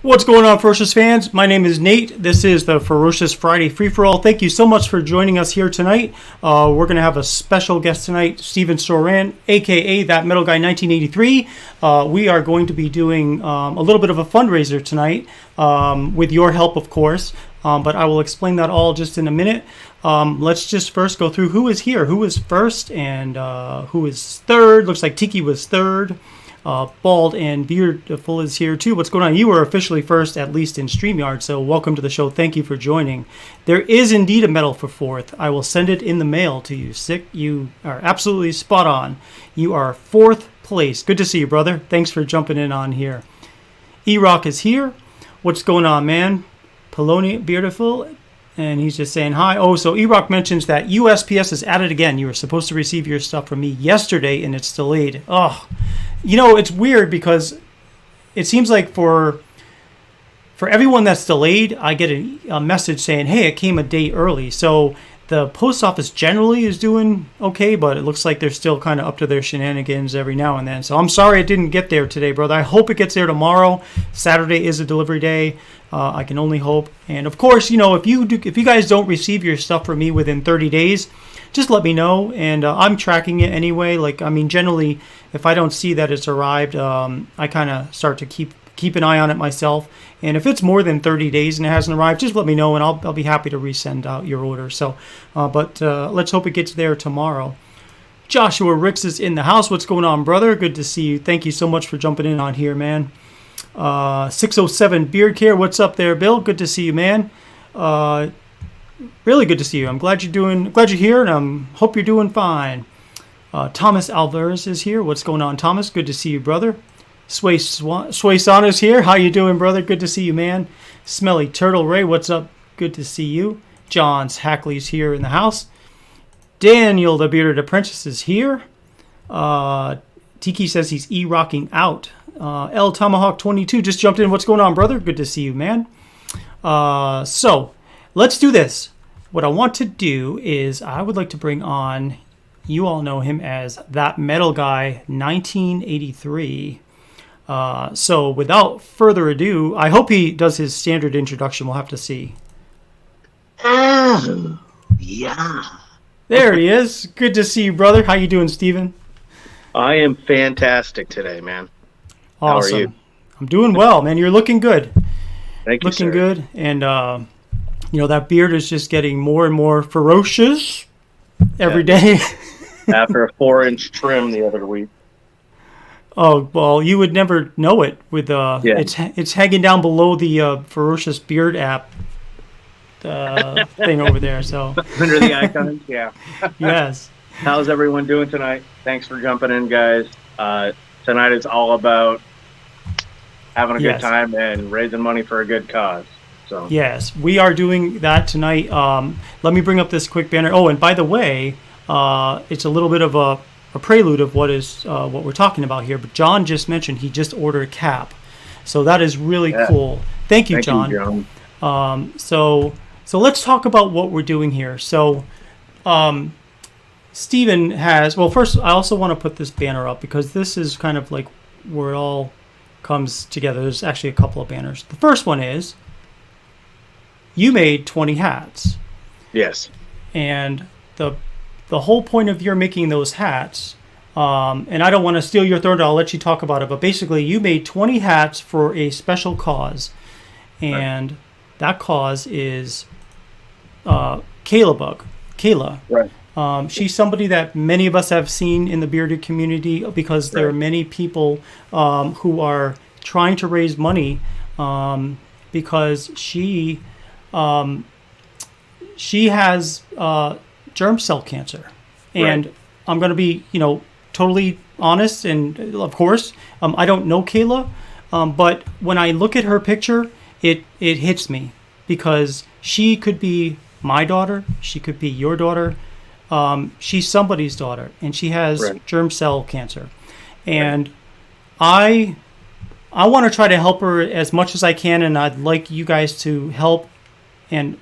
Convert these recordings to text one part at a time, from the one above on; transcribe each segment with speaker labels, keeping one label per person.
Speaker 1: What's going on, Ferocious fans? My name is Nate. This is the Ferocious Friday Free-For-All. Thank you so much for joining us here tonight. We're going to have a special guest tonight, Steven Soran, a.k.a. That Metal Guy 1983. We are going to be doing a little bit of a fundraiser tonight, with your help, of course. But I will explain that all just in a minute. Let's just first go through who is here, who is first, and who is third. Looks like Tiki was third. Bald and Beardful is here too. What's going on? You were officially first, at least in StreamYard, so welcome to the show. Thank you for joining. There is indeed a medal for fourth. I will send it in the mail to you. Sick, you are absolutely spot on. You are fourth place. Good to see you, brother. Thanks for jumping in on here. E-Rock is here. What's going on, man? Poloni Beardful, and he's just saying hi. Oh, so E-Rock mentions that USPS is at it again. You were supposed to receive your stuff from me yesterday, and it's delayed. Oh. You know, it's weird because it seems like for everyone that's delayed, I get a message saying, hey, it came a day early. So the post office generally is doing okay, but it looks like they're still kind of up to their shenanigans every now and then. So I'm sorry it didn't get there today, brother. I hope it gets there tomorrow. Saturday is a delivery day. I can only hope. And of course, you know, if you guys don't receive your stuff from me within 30 days, just let me know, and I'm tracking it anyway. Like, I mean, generally, if I don't see that it's arrived, I kind of start to keep an eye on it myself. And if it's more than 30 days and it hasn't arrived, just let me know, and I'll be happy to resend out your order. So, but let's hope it gets there tomorrow. Joshua Ricks is in the house. What's going on, brother? Good to see you. Thank you so much for jumping in on here, man. 607 Beard Care. What's up there, Bill? Good to see you, man. Really good to see you. I'm glad you're here, and hope you're doing fine. Thomas Alvarez is here. What's going on, Thomas? Good to see you, brother. Sway Son is here. How you doing, brother? Good to see you, man. Smelly Turtle Ray, what's up? Good to see you. John's Hackley's here in the house. Daniel, the Bearded Apprentice, is here. Tiki says he's E-rocking out. L Tomahawk 22 just jumped in. What's going on, brother? Good to see you, man. So let's do this. What I want to do is I would like to bring on, you all know him as That Metal Guy 1983. So without further ado, I hope he does his standard introduction. We'll have to see.
Speaker 2: Oh, yeah.
Speaker 1: There he is. Good to see you, brother. How you doing, Steven?
Speaker 2: I am fantastic today, man.
Speaker 1: Awesome.
Speaker 2: How are you?
Speaker 1: I'm doing well, man. You're looking good.
Speaker 2: Thank you,
Speaker 1: Looking
Speaker 2: sir.
Speaker 1: good. And, you know, that beard is just getting more and more ferocious every day.
Speaker 2: After a 4-inch trim the other week.
Speaker 1: Oh, well, you would never know it with it's hanging down below the Ferocious Beard app thing over there. So
Speaker 2: Under the icons, yeah.
Speaker 1: yes.
Speaker 2: How's everyone doing tonight? Thanks for jumping in, guys. Tonight is all about having a good time and raising money for a good cause. So
Speaker 1: yes, we are doing that tonight. Let me bring up this quick banner. Oh, and by the way, it's a little bit of a prelude of what we're talking about here. But John just mentioned he just ordered a cap, so that is really cool. Thank you, John.
Speaker 2: You, John.
Speaker 1: So let's talk about what we're doing here. So, Steven has. Well, first, I also want to put this banner up because this is kind of like where it all comes together. There's actually a couple of banners. The first one is you made 20 hats.
Speaker 2: Yes.
Speaker 1: And the whole point of your making those hats, and I don't want to steal your thunder, I'll let you talk about it, but basically you made 20 hats for a special cause, and that cause is KaylaBug. Kayla.
Speaker 2: Right.
Speaker 1: She's somebody that many of us have seen in the bearded community because there are many people who are trying to raise money because she has germ cell cancer, and I'm going to be, totally honest, and of course, I don't know Kayla, but when I look at her picture, it hits me because she could be my daughter, she could be your daughter, she's somebody's daughter, and she has germ cell cancer, and I want to try to help her as much as I can, and I'd like you guys to help, and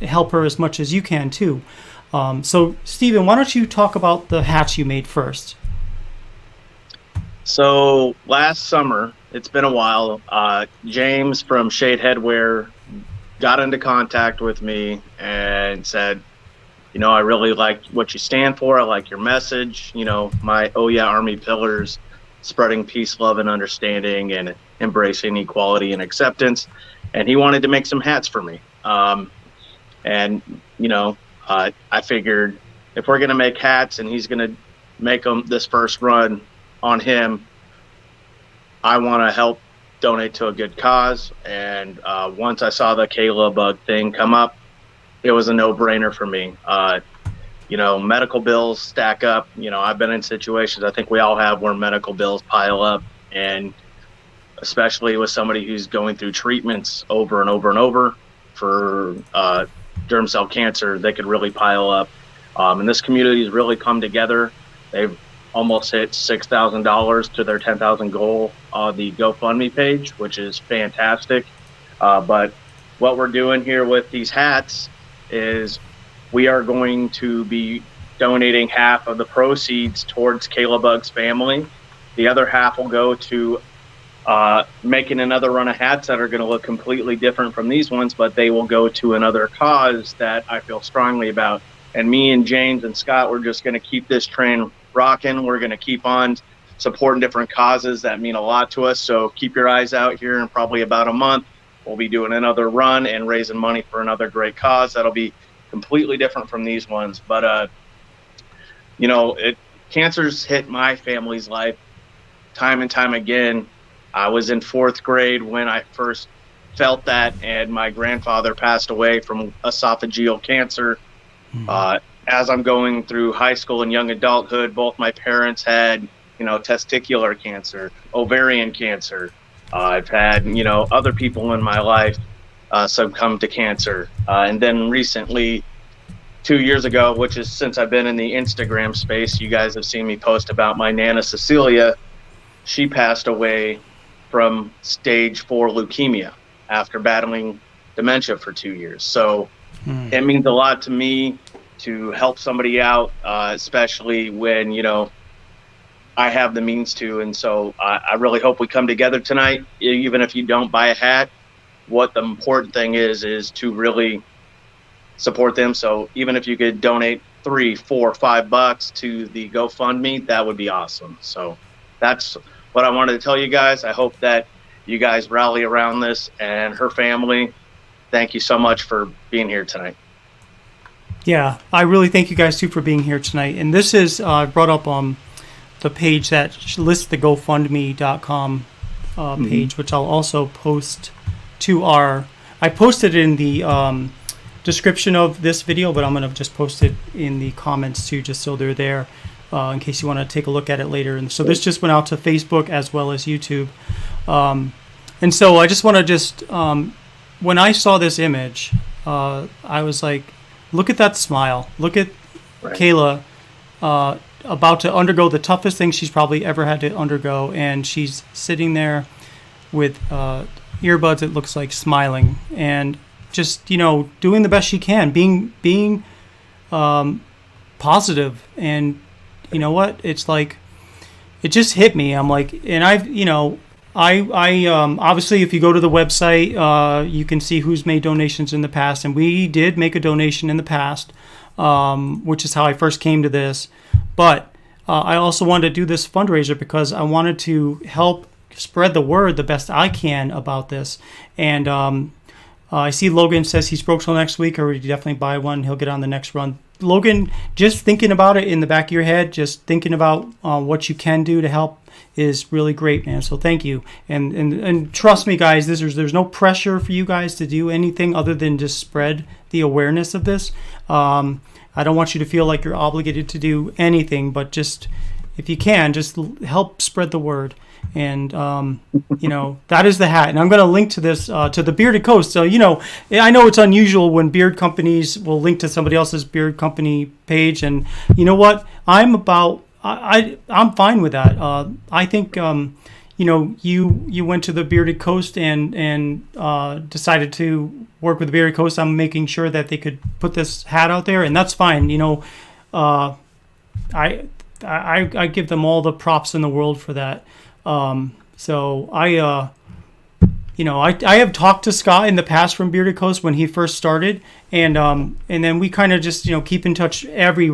Speaker 1: help her as much as you can too. So, Steven, why don't you talk about the hats you made first?
Speaker 2: So last summer, it's been a while, James from Shade Headwear got into contact with me and said, I really like what you stand for. I like your message. My Oh Yeah Army pillars, spreading peace, love, and understanding, and embracing equality and acceptance. And he wanted to make some hats for me. And, I figured if we're going to make hats and he's going to make them this first run on him, I want to help donate to a good cause. And once I saw the KaylaBug thing come up, it was a no-brainer for me. Medical bills stack up. I've been in situations, I think we all have, where medical bills pile up, and especially with somebody who's going through treatments over and over and over for germ cell cancer, they could really pile up. And this community has really come together. They've almost hit $6,000 to their 10,000 goal on the GoFundMe page, which is fantastic. But what we're doing here with these hats is we are going to be donating half of the proceeds towards KaylaBug's family. The other half will go to making another run of hats that are going to look completely different from these ones, but they will go to another cause that I feel strongly about. And me and James and Scott, we're just going to keep this train rocking. We're going to keep on supporting different causes that mean a lot to us. So keep your eyes out here in probably about a month. We'll be doing another run and raising money for another great cause that'll be completely different from these ones. But, cancer's hit my family's life time and time again. I was in 4th grade when I first felt that, and my grandfather passed away from esophageal cancer. As I'm going through high school and young adulthood, both my parents had, testicular cancer, ovarian cancer. I've had, other people in my life succumb to cancer. And then recently, 2 years ago, which is since I've been in the Instagram space, you guys have seen me post about my Nana Cecilia. She passed away from stage 4 leukemia after battling dementia for 2 years. So it means a lot to me to help somebody out, especially when, I have the means to. And so I really hope we come together tonight. Even if you don't buy a hat, what the important thing is to really support them. So even if you could donate $3, $4, $5 to the GoFundMe, that would be awesome. So that's what I wanted to tell you guys. I hope that you guys rally around this. And her family, thank you so much for being here tonight.
Speaker 1: Yeah, I really thank you guys too for being here tonight. And this is I brought up the page that lists the GoFundMe.com page, which I'll also post to I posted it in the description of this video, but I'm going to just post it in the comments too, just so they're there in case you want to take a look at it later. And so this just went out to Facebook as well as YouTube. And so I just want to when I saw this image, I was like, look at that smile. Look at Kayla about to undergo the toughest thing she's probably ever had to undergo. And she's sitting there with earbuds, it looks like, smiling. And just, doing the best she can, being positive. And you know what? It's like, it just hit me. I'm like, and I obviously, if you go to the website, you can see who's made donations in the past, and we did make a donation in the past, which is how I first came to this. But I also wanted to do this fundraiser because I wanted to help spread the word the best I can about this. And I see Logan says he's broke till next week, or definitely buy one. He'll get on the next run. Logan, just thinking about it in the back of your head, just thinking about what you can do to help is really great, man. So thank you. And trust me, guys, there's no pressure for you guys to do anything other than just spread the awareness of this. I don't want you to feel like you're obligated to do anything, but just, if you can, just help spread the word. And, that is the hat. And I'm going to link to this, to the Bearded Coast. So, I know it's unusual when beard companies will link to somebody else's beard company page. And you know what? I'm fine with that. I think, you went to the Bearded Coast and decided to work with the Bearded Coast. I'm making sure that they could put this hat out there, and that's fine. I give them all the props in the world for that. So I have talked to Scott in the past from Bearded Coast when he first started, and then we kind of just keep in touch every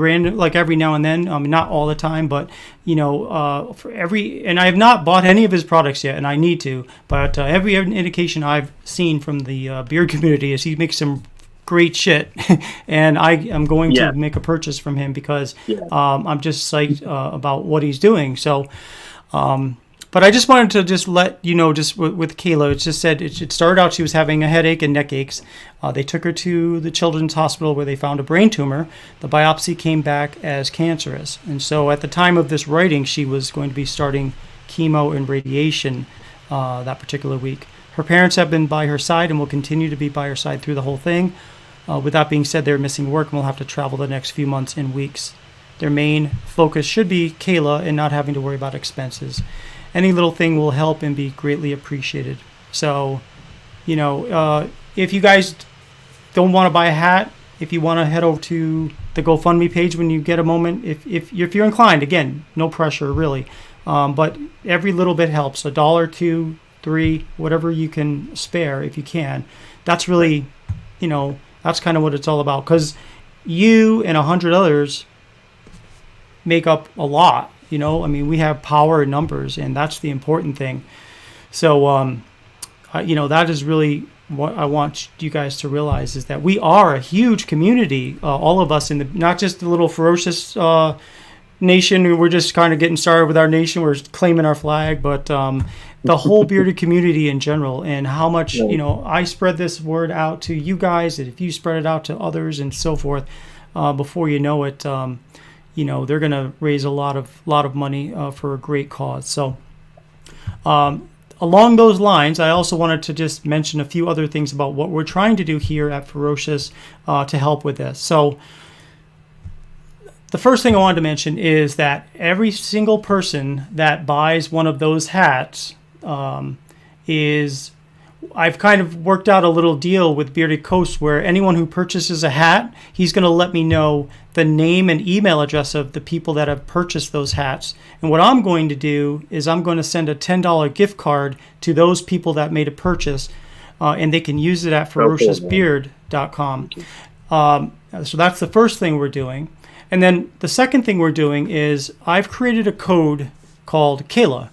Speaker 1: now and then. Not all the time, but for and I have not bought any of his products yet, and I need to. But every indication I've seen from the beard community is he makes some great shit, and I am going to make a purchase from him because I'm just psyched about what he's doing. So. But I just wanted to just let you know, just with Kayla, it just said it started out she was having a headache and neck aches. They took her to the Children's Hospital where they found a brain tumor. The biopsy came back as cancerous. And so at the time of this writing, she was going to be starting chemo and radiation that particular week. Her parents have been by her side and will continue to be by her side through the whole thing. With that being said, they're missing work and will have to travel the next few months and weeks. Their main focus should be Kayla and not having to worry about expenses. Any little thing will help and be greatly appreciated. So, if you guys don't want to buy a hat, if you want to head over to the GoFundMe page when you get a moment, if you're inclined, again, no pressure really, but every little bit helps. $1, $2, $3, whatever you can spare if you can. That's really, that's kind of what it's all about. Because you and 100 others make up a lot. We have power in numbers, and that's the important thing. So, that is really what I want you guys to realize is that we are a huge community, all of us not just the little Ferocious nation. We're just kind of getting started with our nation. We're claiming our flag, but the whole bearded community in general, and how much, I spread this word out to you guys, and if you spread it out to others and so forth, before you know it, they're going to raise a lot of money for a great cause. So along those lines, I also wanted to just mention a few other things about what we're trying to do here at Ferocious to help with this. So the first thing I wanted to mention is that every single person that buys one of those hats I've kind of worked out a little deal with Bearded Coast where anyone who purchases a hat, he's going to let me know the name and email address of the people that have purchased those hats. And what I'm going to do is I'm going to send a $10 gift card to those people that made a purchase, and they can use it at ferociousbeard.com. So that's the first thing we're doing. And then the second thing we're doing is I've created a code called Kayla.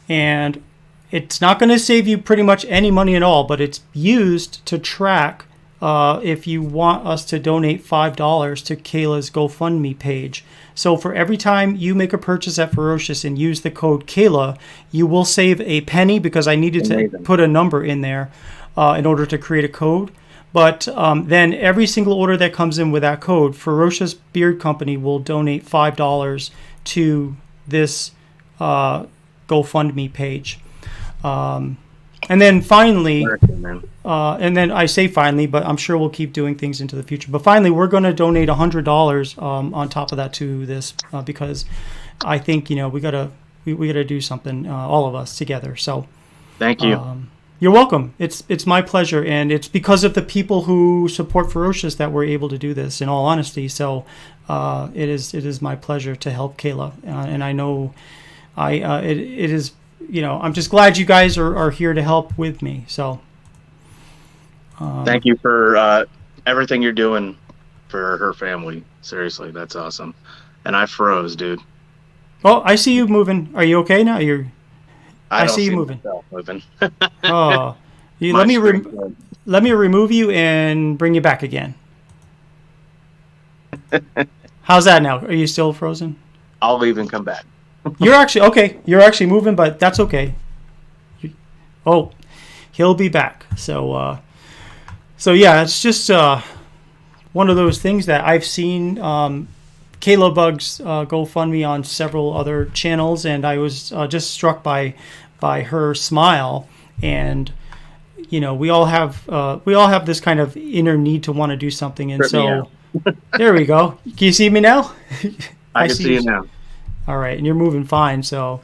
Speaker 1: And it's not going to save you pretty much any money at all, but it's used to track if you want us to donate $5 to Kayla's GoFundMe page. So for every time you make a purchase at Ferocious and use the code Kayla, you will save a penny because I needed to put a number in there in order to create a code. But then every single order that comes in with that code, Ferocious Beard Company will donate $5 to this GoFundMe page. And then finally, and then I say finally, but I'm sure we'll keep doing things into the future. But finally, we're going to donate $100 on top of that to this because I think we gotta do something, all of us together. So
Speaker 2: thank you.
Speaker 1: You're welcome. It's my pleasure, and it's because of the people who support Ferocious that we're able to do this. In all honesty, so it is my pleasure to help Kayla, and I know it is. I'm just glad you guys are here to help with me. So,
Speaker 2: thank you for everything you're doing for her family. Seriously, that's awesome. And I froze, dude.
Speaker 1: Oh, I see you moving. Are you okay now? I
Speaker 2: don't
Speaker 1: see you moving.
Speaker 2: Moving.
Speaker 1: Oh, let me remove you and bring you back again. How's that now? Are you still frozen?
Speaker 2: I'll leave and come back.
Speaker 1: You're actually okay. You're actually moving, but that's okay. He'll be back. So yeah, it's just one of those things that I've seen KaylaBug's GoFundMe on several other channels, and I was just struck by her smile. And we all have this kind of inner need to want to do something, and so there we go. Can you see me now?
Speaker 2: I can see you now.
Speaker 1: All right, and you're moving fine. So,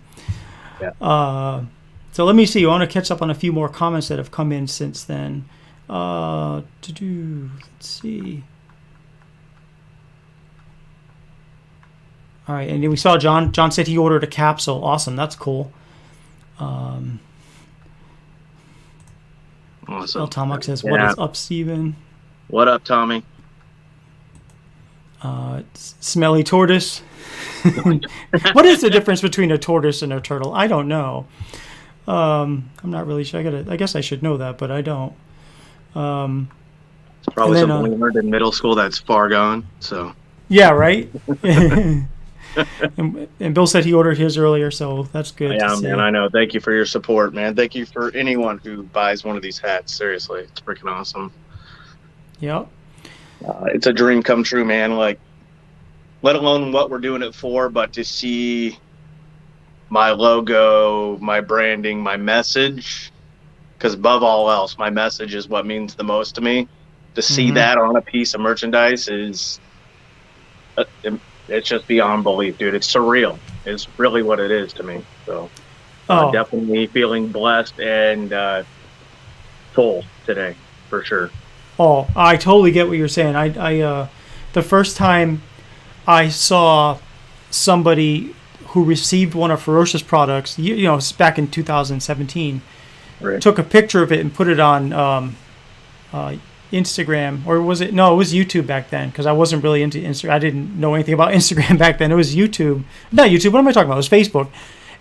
Speaker 2: yeah.
Speaker 1: So let me see. I want to catch up on a few more comments that have come in since then. Let's see. All right, and we saw John. John said he ordered a capsule. Awesome, that's cool.
Speaker 2: Awesome.
Speaker 1: Tomok says, "What is up, Steven?"
Speaker 2: What up, Tommy?
Speaker 1: Smelly tortoise. What is the difference between a tortoise and a turtle? I don't know. I'm not really sure. I guess I should know that, but I don't.
Speaker 2: It's probably something we learned in middle school that's far gone. So.
Speaker 1: Yeah, right. and Bill said he ordered his earlier, so that's good.
Speaker 2: Yeah, man, I know. Thank you for your support, man. Thank you for anyone who buys one of these hats. Seriously, it's freaking awesome.
Speaker 1: Yep.
Speaker 2: It's a dream come true, man. Like, let alone what we're doing it for, but to see my logo, my branding, my message, because above all else, my message is what means the most to me. To see that on a piece of merchandise is, it's just beyond belief, dude. It's surreal. It's really what it is to me. So definitely feeling blessed and full today, for sure.
Speaker 1: Oh, I totally get what you're saying. I the first time I saw somebody who received one of Ferocious products, you know, it's back in 2017,
Speaker 2: right,
Speaker 1: took a picture of it and put it on Instagram, or was it? No, it was YouTube back then, because I wasn't really into Instagram. I didn't know anything about Instagram back then. It was YouTube. Not YouTube. What am I talking about? It was Facebook.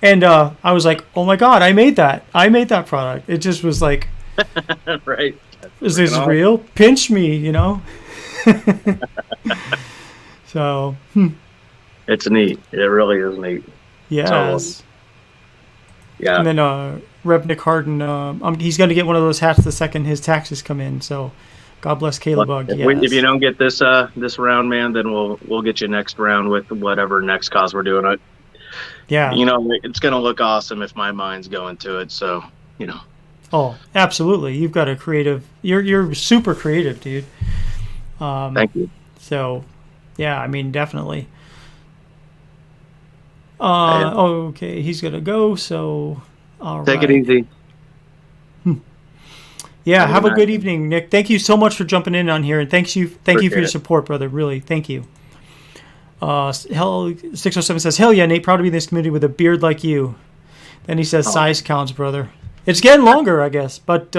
Speaker 1: And I was like, oh my God, I made that. I made that product. It just was like,
Speaker 2: right.
Speaker 1: Is this real? Pinch me, you know? So.
Speaker 2: It's neat. It really is neat.
Speaker 1: Yes.
Speaker 2: So, yeah.
Speaker 1: And then Nick Harden, he's going to get one of those hats the second his taxes come in. So, God bless KaylaBug.
Speaker 2: If you don't get this this round, man, then we'll get you next round with whatever next cause we're doing it.
Speaker 1: Yeah.
Speaker 2: You know, it's going to look awesome if my mind's going to it. So, you know.
Speaker 1: Oh, absolutely. You've got a creative. You're super creative, dude.
Speaker 2: Thank you.
Speaker 1: So, yeah, I mean, definitely. Okay, he's gonna go. So, all
Speaker 2: Take
Speaker 1: right.
Speaker 2: it easy.
Speaker 1: Yeah, have a good evening, Nick. Thank you so much for jumping in on here, and thank you for your support, brother. Really, thank you. Hell 607 says, "Hell yeah, Nate, proud to be in this community with a beard like you." Then he says, "Size counts, brother." It's getting longer, I guess, but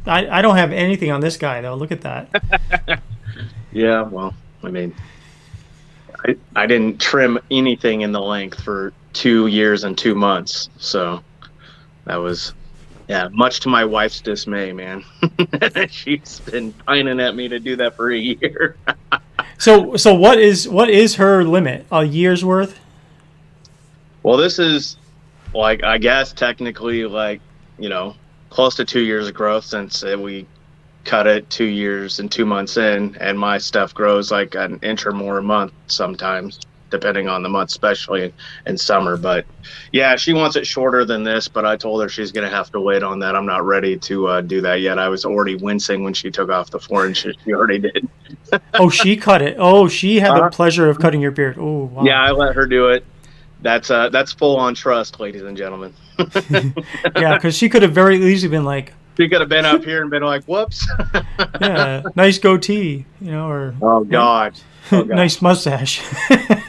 Speaker 1: I don't have anything on this guy though. Look at that.
Speaker 2: Yeah, well, I mean, I didn't trim anything in the length for 2 years and 2 months, so that was, yeah, much to my wife's dismay, man. She's been pining at me to do that for a year.
Speaker 1: So what is her limit? A year's worth?
Speaker 2: Well, this is, like, I guess technically, like, you know, close to 2 years of growth since we cut it 2 years and 2 months in, and my stuff grows like an inch or more a month sometimes, depending on the month, especially in summer. But yeah, she wants it shorter than this, but I told her she's going to have to wait on that. I'm not ready to do that yet. I was already wincing when she took off the 4 inches. She already did.
Speaker 1: Oh, she cut it. Oh, she had the pleasure of cutting your beard. Oh, wow.
Speaker 2: Yeah, I let her do it. That's full on trust, ladies and gentlemen.
Speaker 1: Yeah, because she could have very easily been like,
Speaker 2: she could have been up here and been like, whoops.
Speaker 1: Yeah, nice goatee, you know, or
Speaker 2: oh god,
Speaker 1: nice mustache.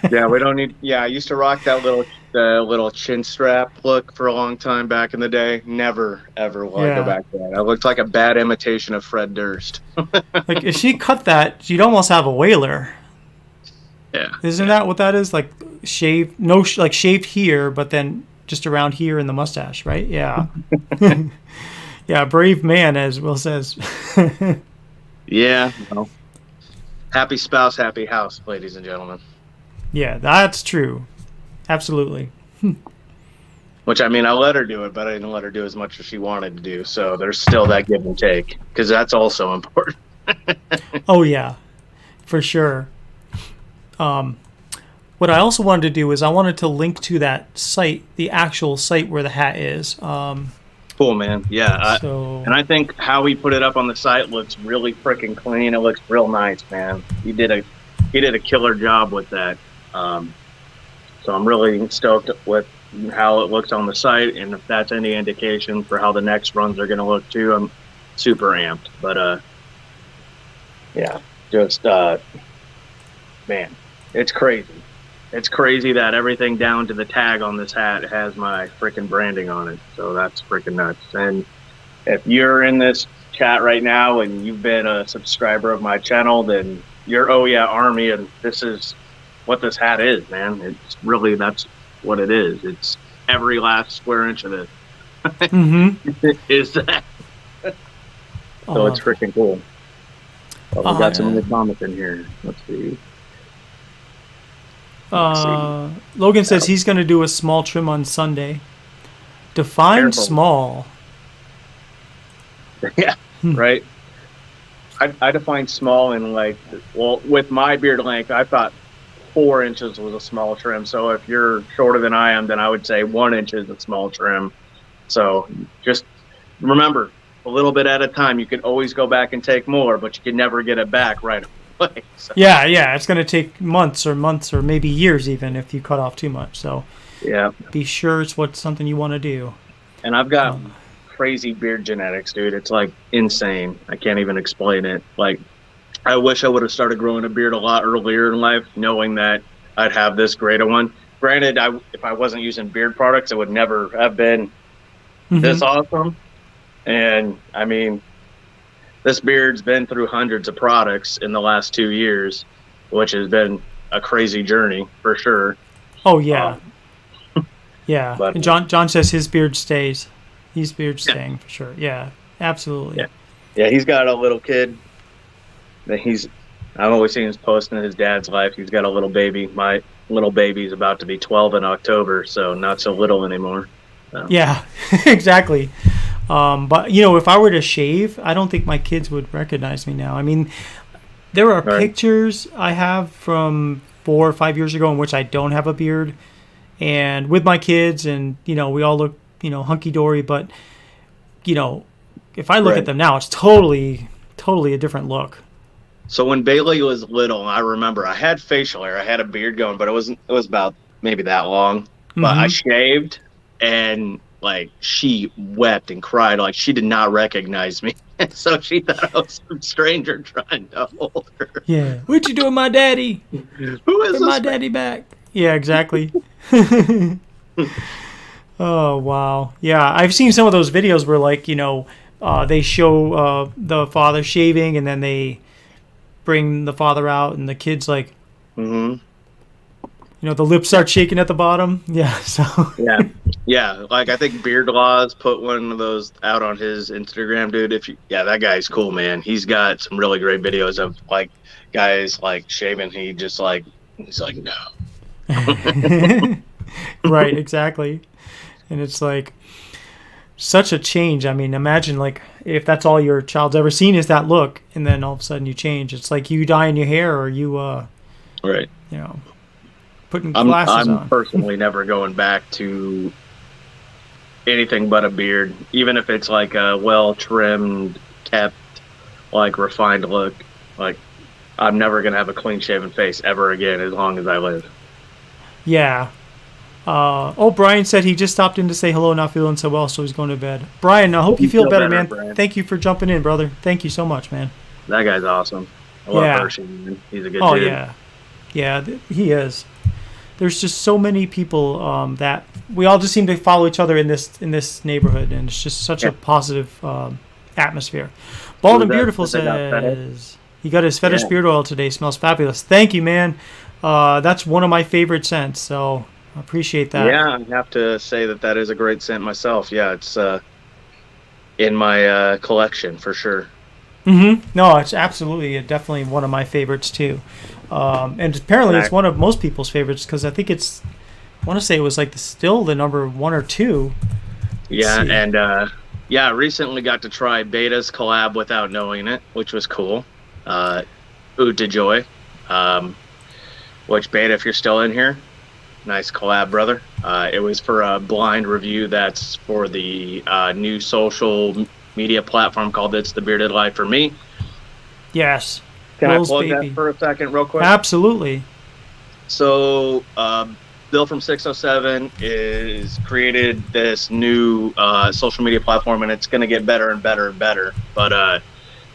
Speaker 2: Yeah, we don't need. Yeah, I used to rock that little chin strap look for a long time back in the day. Never ever will I go back to that. I looked like a bad imitation of Fred Durst.
Speaker 1: Like if she cut that, she'd almost have a whaler.
Speaker 2: Yeah,
Speaker 1: isn't that what that is? Like shaved, like shaved here, but then just around here in the mustache, right? Yeah. Yeah, brave man, as Will says.
Speaker 2: Yeah. Well, happy spouse, happy house, ladies and gentlemen.
Speaker 1: Yeah, that's true. Absolutely.
Speaker 2: Which, I mean, I let her do it, but I didn't let her do as much as she wanted to do. So there's still that give and take, because that's also important.
Speaker 1: Oh, yeah, for sure. What I also wanted to do is I wanted to link to that site, the actual site where the hat is.
Speaker 2: Cool, man. Yeah. And I think how he put it up on the site looks really freaking clean. It looks real nice, man. He did a killer job with that. So I'm really stoked with how it looks on the site, and if that's any indication for how the next runs are going to look too, I'm super amped. But yeah, just man, it's crazy. it's crazy that everything down to the tag on this hat has my freaking branding on it. So that's freaking nuts. And if you're in this chat right now and you've been a subscriber of my channel, then you're Oh Yeah Army, and this is what this hat is, man. It's really, that's what it is. It's every last square inch of it is that. So it's freaking cool. Oh, we got some other comments in here. Let's see.
Speaker 1: Logan says he's going to do a small trim on Sunday. Define
Speaker 2: Careful.
Speaker 1: Small.
Speaker 2: Yeah, right. I define small in like, well, with my beard length, I thought 4 inches was a small trim. So if you're shorter than I am, then I would say 1 inch is a small trim. So just remember, a little bit at a time. You can always go back and take more, but you can never get it back right away. So.
Speaker 1: Yeah, it's going to take months or maybe years even if you cut off too much. So
Speaker 2: yeah,
Speaker 1: be sure it's something you want to do.
Speaker 2: And I've got crazy beard genetics, dude. It's like insane. I can't even explain it. Like, I wish I would have started growing a beard a lot earlier in life, knowing that I'd have this great a one. Granted, if I wasn't using beard products, it would never have been this awesome. And I mean, this beard's been through hundreds of products in the last 2 years, which has been a crazy journey for sure.
Speaker 1: Oh yeah. Yeah.
Speaker 2: But,
Speaker 1: and John says his beard stays. His beard's staying for sure. Yeah, absolutely.
Speaker 2: Yeah, he's got a little kid that I've always seen him posting his dad's life. He's got a little baby. My little baby's about to be 12 in October, so not so little anymore. So.
Speaker 1: Yeah, exactly. But, if I were to shave, I don't think my kids would recognize me now. I mean, there are pictures I have from 4 or 5 years ago in which I don't have a beard, and with my kids, and, we all look, hunky-dory, but, if I look at them now, it's totally a different look.
Speaker 2: So when Bailey was little, I remember I had facial hair. I had a beard going, but it was about maybe that long. But I shaved, and like she wept and cried, like she did not recognize me. So she thought I was some stranger trying to hold her.
Speaker 1: Yeah. What you doing, my daddy?
Speaker 2: Who is this?
Speaker 1: My daddy back. Yeah, exactly. Oh, wow. Yeah, I've seen some of those videos where, like, they show the father shaving, and then they bring the father out, and the kid's like, the lips start shaking at the bottom. Yeah, so. Yeah. Like,
Speaker 2: I think Beard Laws put one of those out on his Instagram, dude. That guy's cool, man. He's got some really great videos of, like, guys, like, shaving. He's like, no.
Speaker 1: Right, exactly. And it's like such a change. I mean, imagine like if that's all your child's ever seen is that look, and then all of a sudden you change. It's like you dyeing your hair, or you
Speaker 2: right.
Speaker 1: Putting glasses on.
Speaker 2: I'm personally never going back to anything but a beard, even if it's like a well trimmed, kept, like refined look. Like, I'm never gonna have a clean shaven face ever again as long as I live.
Speaker 1: Yeah. Brian said he just stopped in to say hello, not feeling so well, so he's going to bed. Brian, I hope you feel better, man. Brian. Thank you for jumping in, brother. Thank you so much, man.
Speaker 2: That guy's awesome. I love Hershey, man. He's a good dude.
Speaker 1: Oh, yeah. Yeah, he is. There's just so many people that we all just seem to follow each other in this neighborhood, and it's just such a positive atmosphere. Bald and Beautiful says he got his fetish beard oil today. Smells fabulous. Thank you, man. That's one of my favorite scents, so I appreciate that.
Speaker 2: Yeah, I have to say that is a great scent myself. Yeah, it's in my collection for sure.
Speaker 1: No, it's definitely one of my favorites too. And apparently it's one of most people's favorites because I think I want to say it was like still the number 1 or 2.
Speaker 2: Yeah, and I recently got to try Beta's collab without knowing it, which was cool. Oud de Joy. Which, Beta, if you're still in here, nice collab, brother. It was for a blind review that's for the new social media platform called It's the Bearded Life for Me.
Speaker 1: Yes.
Speaker 2: Can I plug that for a second real quick?
Speaker 1: Absolutely.
Speaker 2: So, Bill from 607 is created this new social media platform, and it's going to get better and better and better. But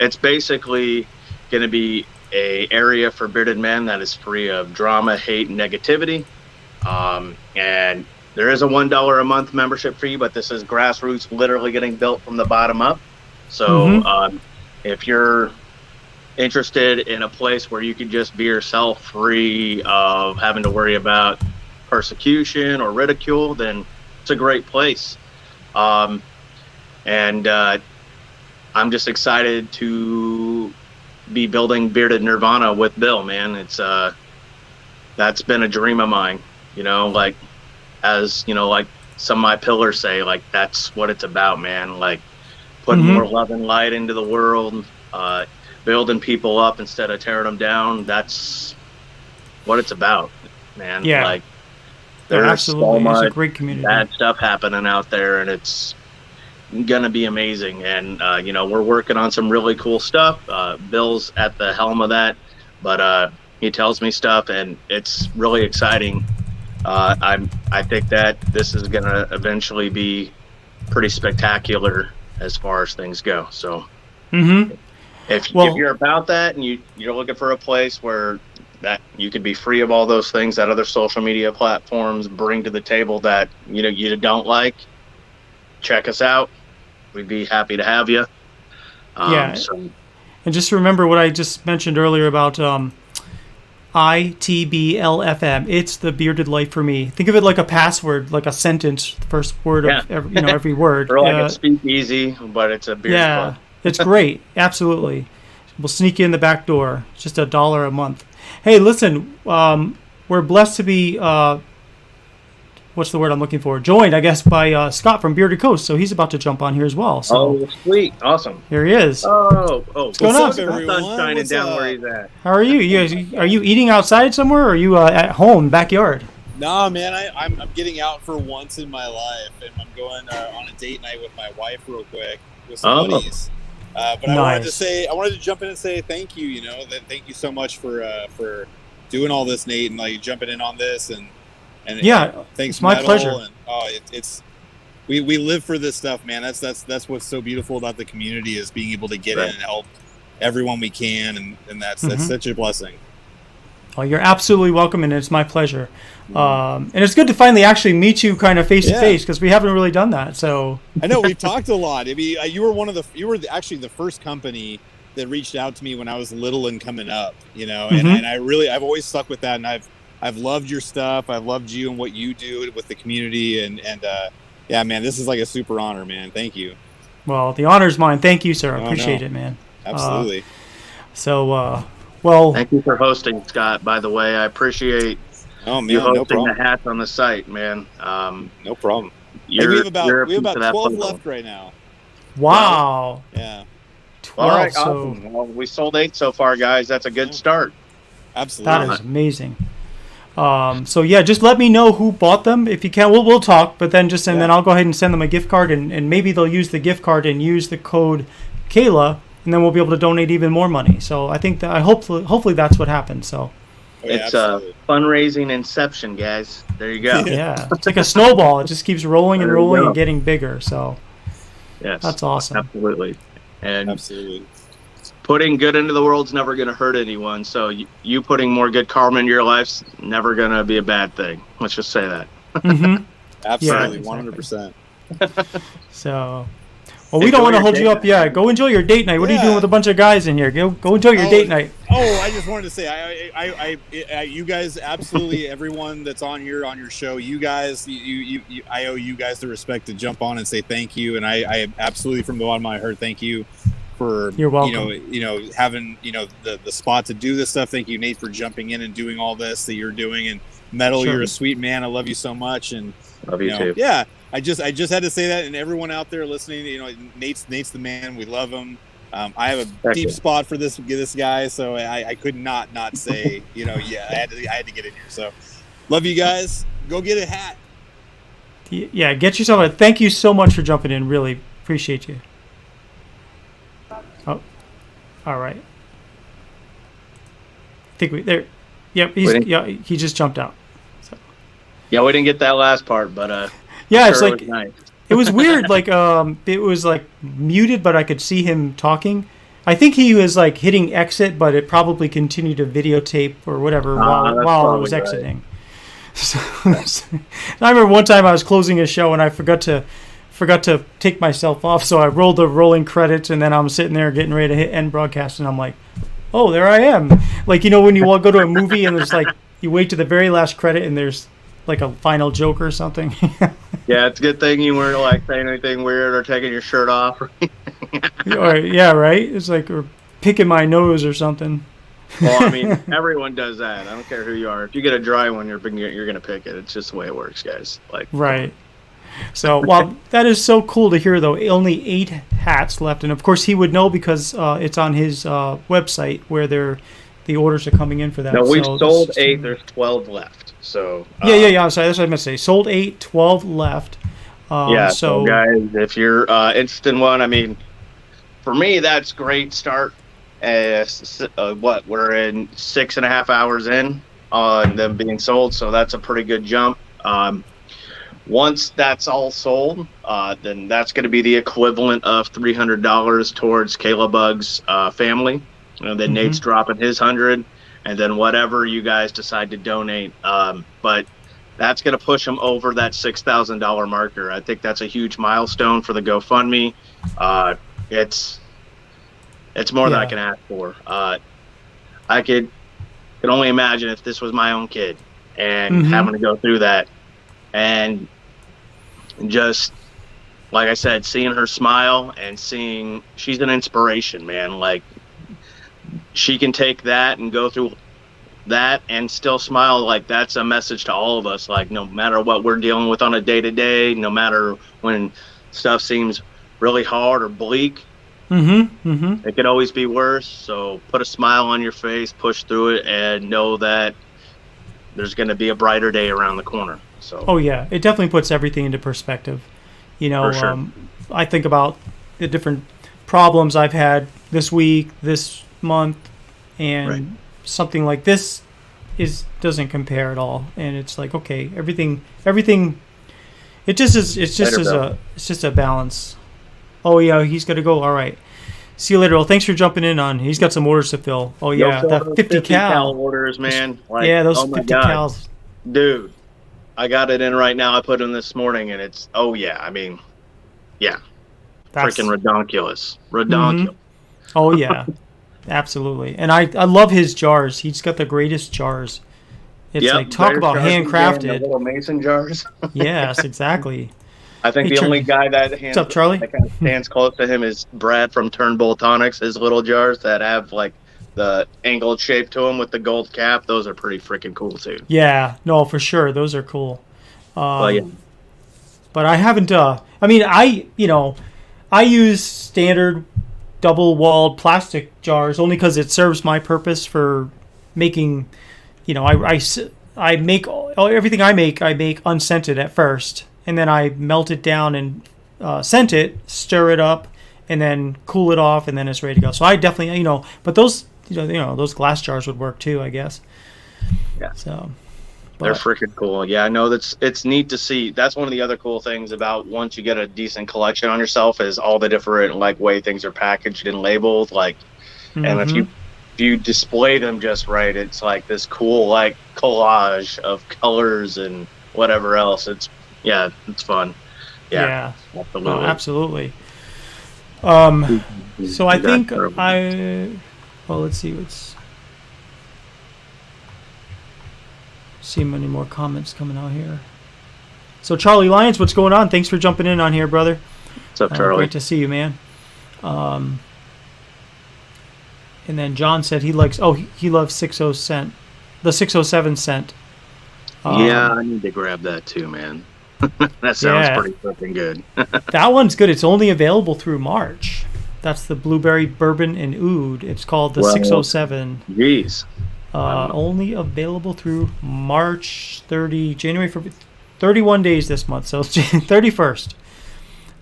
Speaker 2: it's basically going to be a area for bearded men that is free of drama, hate, and negativity. And there is a $1 a month membership fee, but this is grassroots, literally getting built from the bottom up. So if you're interested in a place where you can just be yourself, free of having to worry about persecution or ridicule, then it's a great place. And I'm just excited to be building Bearded Nirvana with Bill, man. It's that's been a dream of mine, like, as like some of my pillars say, like, that's what it's about, man. Like, putting more love and light into the world, building people up instead of tearing them down. That's what it's about, man.
Speaker 1: Yeah.
Speaker 2: Like,
Speaker 1: Yeah,
Speaker 2: there's
Speaker 1: absolutely.
Speaker 2: so much
Speaker 1: It's a great community.
Speaker 2: bad stuff happening out there, and it's gonna be amazing. And we're working on some really cool stuff. Bill's at the helm of that, but he tells me stuff, and it's really exciting. I think that this is gonna eventually be pretty spectacular as far as things go. So if you're about that and you're looking for a place where that you can be free of all those things that other social media platforms bring to the table that you don't like, check us out. We'd be happy to have you.
Speaker 1: And just remember what I just mentioned earlier about ITBLFM. It's the bearded life for me. Think of it like a password, like a sentence, the first word of every word.
Speaker 2: Or like a speakeasy, but it's a bearded club.
Speaker 1: It's great. Absolutely. We'll sneak you in the back door. It's just $1 a month. Hey, listen, we're blessed to be, what's the word I'm looking for? Joined, I guess, by Scott from Bearded Coast. So he's about to jump on here as well. So
Speaker 2: oh, sweet. Awesome.
Speaker 1: Here he is.
Speaker 2: What's
Speaker 1: going on?
Speaker 2: The sun's shining down where he's at.
Speaker 1: How are you? Are you eating outside somewhere, or are you at home, backyard?
Speaker 3: No, man, I'm getting out for once in my life, and I'm going on a date night with my wife real quick with some buddies. But nice. I wanted to jump in and say thank you. Thank you so much for doing all this, Nate, and like jumping in on this, and thanks,
Speaker 1: it's my pleasure.
Speaker 3: And, we live for this stuff, man. That's what's so beautiful about the community, is being able to get in and help everyone we can, and that's such a blessing.
Speaker 1: Oh, you're absolutely welcome, and it's my pleasure. And it's good to finally actually meet you kind of face to face, because we haven't really done that. So
Speaker 3: I know we've talked a lot. I mean, you were actually the first company that reached out to me when I was little and coming up, and I've always stuck with that, and I've loved your stuff. I've loved you and what you do with the community, and yeah, man, this is like a super honor, man. Thank you.
Speaker 1: Well, the honor's mine. Thank you, sir. I appreciate it, man.
Speaker 3: Absolutely.
Speaker 1: Well,
Speaker 2: thank you for hosting, Scott. By the way, I appreciate you hosting the hats on the site, man.
Speaker 3: No problem. We have about 12 left right now.
Speaker 1: Wow.
Speaker 3: Yeah.
Speaker 1: 12.
Speaker 2: All right, awesome. Well, we sold 8 so far, guys. That's a good start.
Speaker 3: Absolutely.
Speaker 1: That is amazing. So yeah, just let me know who bought them if you can. We'll talk, but then then I'll go ahead and send them a gift card, and maybe they'll use the gift card and use the code Kayla, and then we'll be able to donate even more money. So I think that hopefully that's what happens. So
Speaker 2: it's a fundraising inception, guys. There you go.
Speaker 1: Yeah, it's like a snowball. It just keeps rolling and rolling and getting bigger. So
Speaker 2: yes,
Speaker 1: that's awesome.
Speaker 2: Absolutely. And
Speaker 3: absolutely.
Speaker 2: Putting good into the world's never going to hurt anyone. So you putting more good karma into your life's never going to be a bad thing. Let's just say that.
Speaker 3: Absolutely, 100%.
Speaker 1: So, well, we don't want to hold you up. Yeah, go enjoy your date night. What are you doing with a bunch of guys in here? Go enjoy your date night.
Speaker 3: Oh, I just wanted to say, I you guys, absolutely, everyone that's on here on your show, you guys, I owe you guys the respect to jump on and say thank you, and I absolutely, from the bottom of my heart, thank you for
Speaker 1: you're welcome.
Speaker 3: Having the spot to do this stuff. Thank you, Nate, for jumping in and doing all this that you're doing. And Metal, you're a sweet man. I love you so much. And
Speaker 2: love you too.
Speaker 3: Yeah, I just had to say that, and everyone out there listening, Nate's the man. We love him. I have a deep spot for this guy, so I could not say I had to get in here. So love you guys. Go get a hat.
Speaker 1: Yeah, get yourself a. Thank you so much for jumping in. Really appreciate you. Oh, all right. I think Yep, he just jumped out. So.
Speaker 2: Yeah, we didn't get that last part, but
Speaker 1: yeah,
Speaker 2: sure
Speaker 1: it was weird. Like it was like muted, but I could see him talking. I think he was like hitting exit, but it probably continued to videotape or whatever while it was exiting. So, I remember one time I was closing a show and I forgot to take myself off, so I rolled the rolling credits, and then I'm sitting there getting ready to hit end broadcast, and I'm like, oh, there I am. Like, you know, when you go to a movie and there's like, you wait to the very last credit and there's like a final joke or something.
Speaker 2: Yeah, it's a good thing you weren't like saying anything weird or taking your shirt off.
Speaker 1: Or, yeah, right? It's like, or picking my nose or something.
Speaker 2: Well, I mean, everyone does that. I don't care who you are. If you get a dry one, you're going to pick it. It's just the way it works, guys. Like,
Speaker 1: right. So, well, that is so cool to hear, though. Only 8 hats left. And, of course, he would know because it's on his website where the orders are coming in for that.
Speaker 2: No, we've sold 8. There's 12 left. So
Speaker 1: Yeah. I'm sorry. That's what I meant to say. Sold 8, 12 left.
Speaker 2: So guys, if you're interested in one, I mean, for me, that's great start. We're in 6.5 hours in on them being sold, so that's a pretty good jump. Once that's all sold, then that's going to be the equivalent of $300 towards KaylaBug's family. And then Nate's dropping his 100, and then whatever you guys decide to donate. But that's going to push them over that $6,000 marker. I think that's a huge milestone for the GoFundMe. It's more than I can ask for. I could only imagine if this was my own kid and having to go through that, and just like I said, seeing her smile and seeing she's an inspiration, man. Like, she can take that and go through that and still smile. Like, that's a message to all of us. Like, no matter what we're dealing with on a day-to-day, no matter when stuff seems really hard or bleak, it could always be worse. So put a smile on your face, push through it, and know that there's going to be a brighter day around the corner. So
Speaker 1: oh yeah, it definitely puts everything into perspective. You know, sure. I think about the different problems I've had this week, this month, and something like this doesn't compare at all. And it's like, okay, everything it just is. It's just a balance. Oh yeah, he's got to go. All right. See you later. Well, thanks for jumping in on. He's got some orders to fill. Oh yeah, that 50 cal
Speaker 2: orders, man. Like,
Speaker 1: yeah, those 50 cals.
Speaker 2: Dude, I got it in right now. I put in this morning, and it's freaking redonkulous.
Speaker 1: Oh yeah, absolutely. And I love his jars. He's got the greatest jars. It's like, talk about handcrafted.
Speaker 2: Little mason jars.
Speaker 1: Yes, exactly.
Speaker 2: I think the only guy that
Speaker 1: what's up, Charlie?
Speaker 2: That kind of stands close to him is Brad from Turnbull Tonics. His little jars that have like the angled shape to them with the gold cap. Those are pretty freaking cool too.
Speaker 1: Yeah, no, for sure. Those are cool.
Speaker 2: But
Speaker 1: I haven't. I use standard double-walled plastic jars only because it serves my purpose for making. I make everything I make unscented at first. And then I melt it down and scent it, stir it up, and then cool it off, and then it's ready to go. So I definitely, but those, those glass jars would work too, I guess.
Speaker 2: Yeah.
Speaker 1: So
Speaker 2: they're freaking cool. Yeah, I know it's neat to see. That's one of the other cool things about once you get a decent collection on yourself is all the different like way things are packaged and labeled. Like, and if you display them just right, it's like this cool like collage of colors and whatever else. It's fun. Yeah, absolutely.
Speaker 1: Oh, absolutely. So I think let's see many more comments coming out here. So Charlie Lyons, what's going on? Thanks for jumping in on here, brother.
Speaker 2: What's up, Charlie?
Speaker 1: Great to see you, man. And then John said he loves 60 cent, the 607 cent.
Speaker 2: I need to grab that too, man. That sounds pretty fucking good.
Speaker 1: That one's good. It's only available through March. That's the blueberry bourbon and oud. It's called the 607.
Speaker 2: Jeez.
Speaker 1: Only available through March 30, January, 31 days this month. So it's 31st.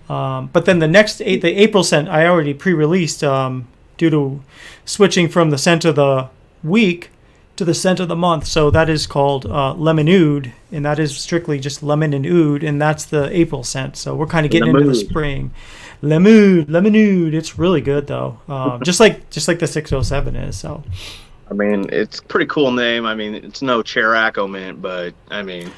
Speaker 1: But then the April scent, I already pre-released due to switching from the scent of the week to the scent of the month. So that is called lemon oud, and that is strictly just lemon and oud, and that's the April scent. So we're kind of getting into the spring. Lemonade. It's really good though. Just like the 607 is. So.
Speaker 2: I mean, it's a pretty cool name. I mean, it's no Chiraco mint, but I mean,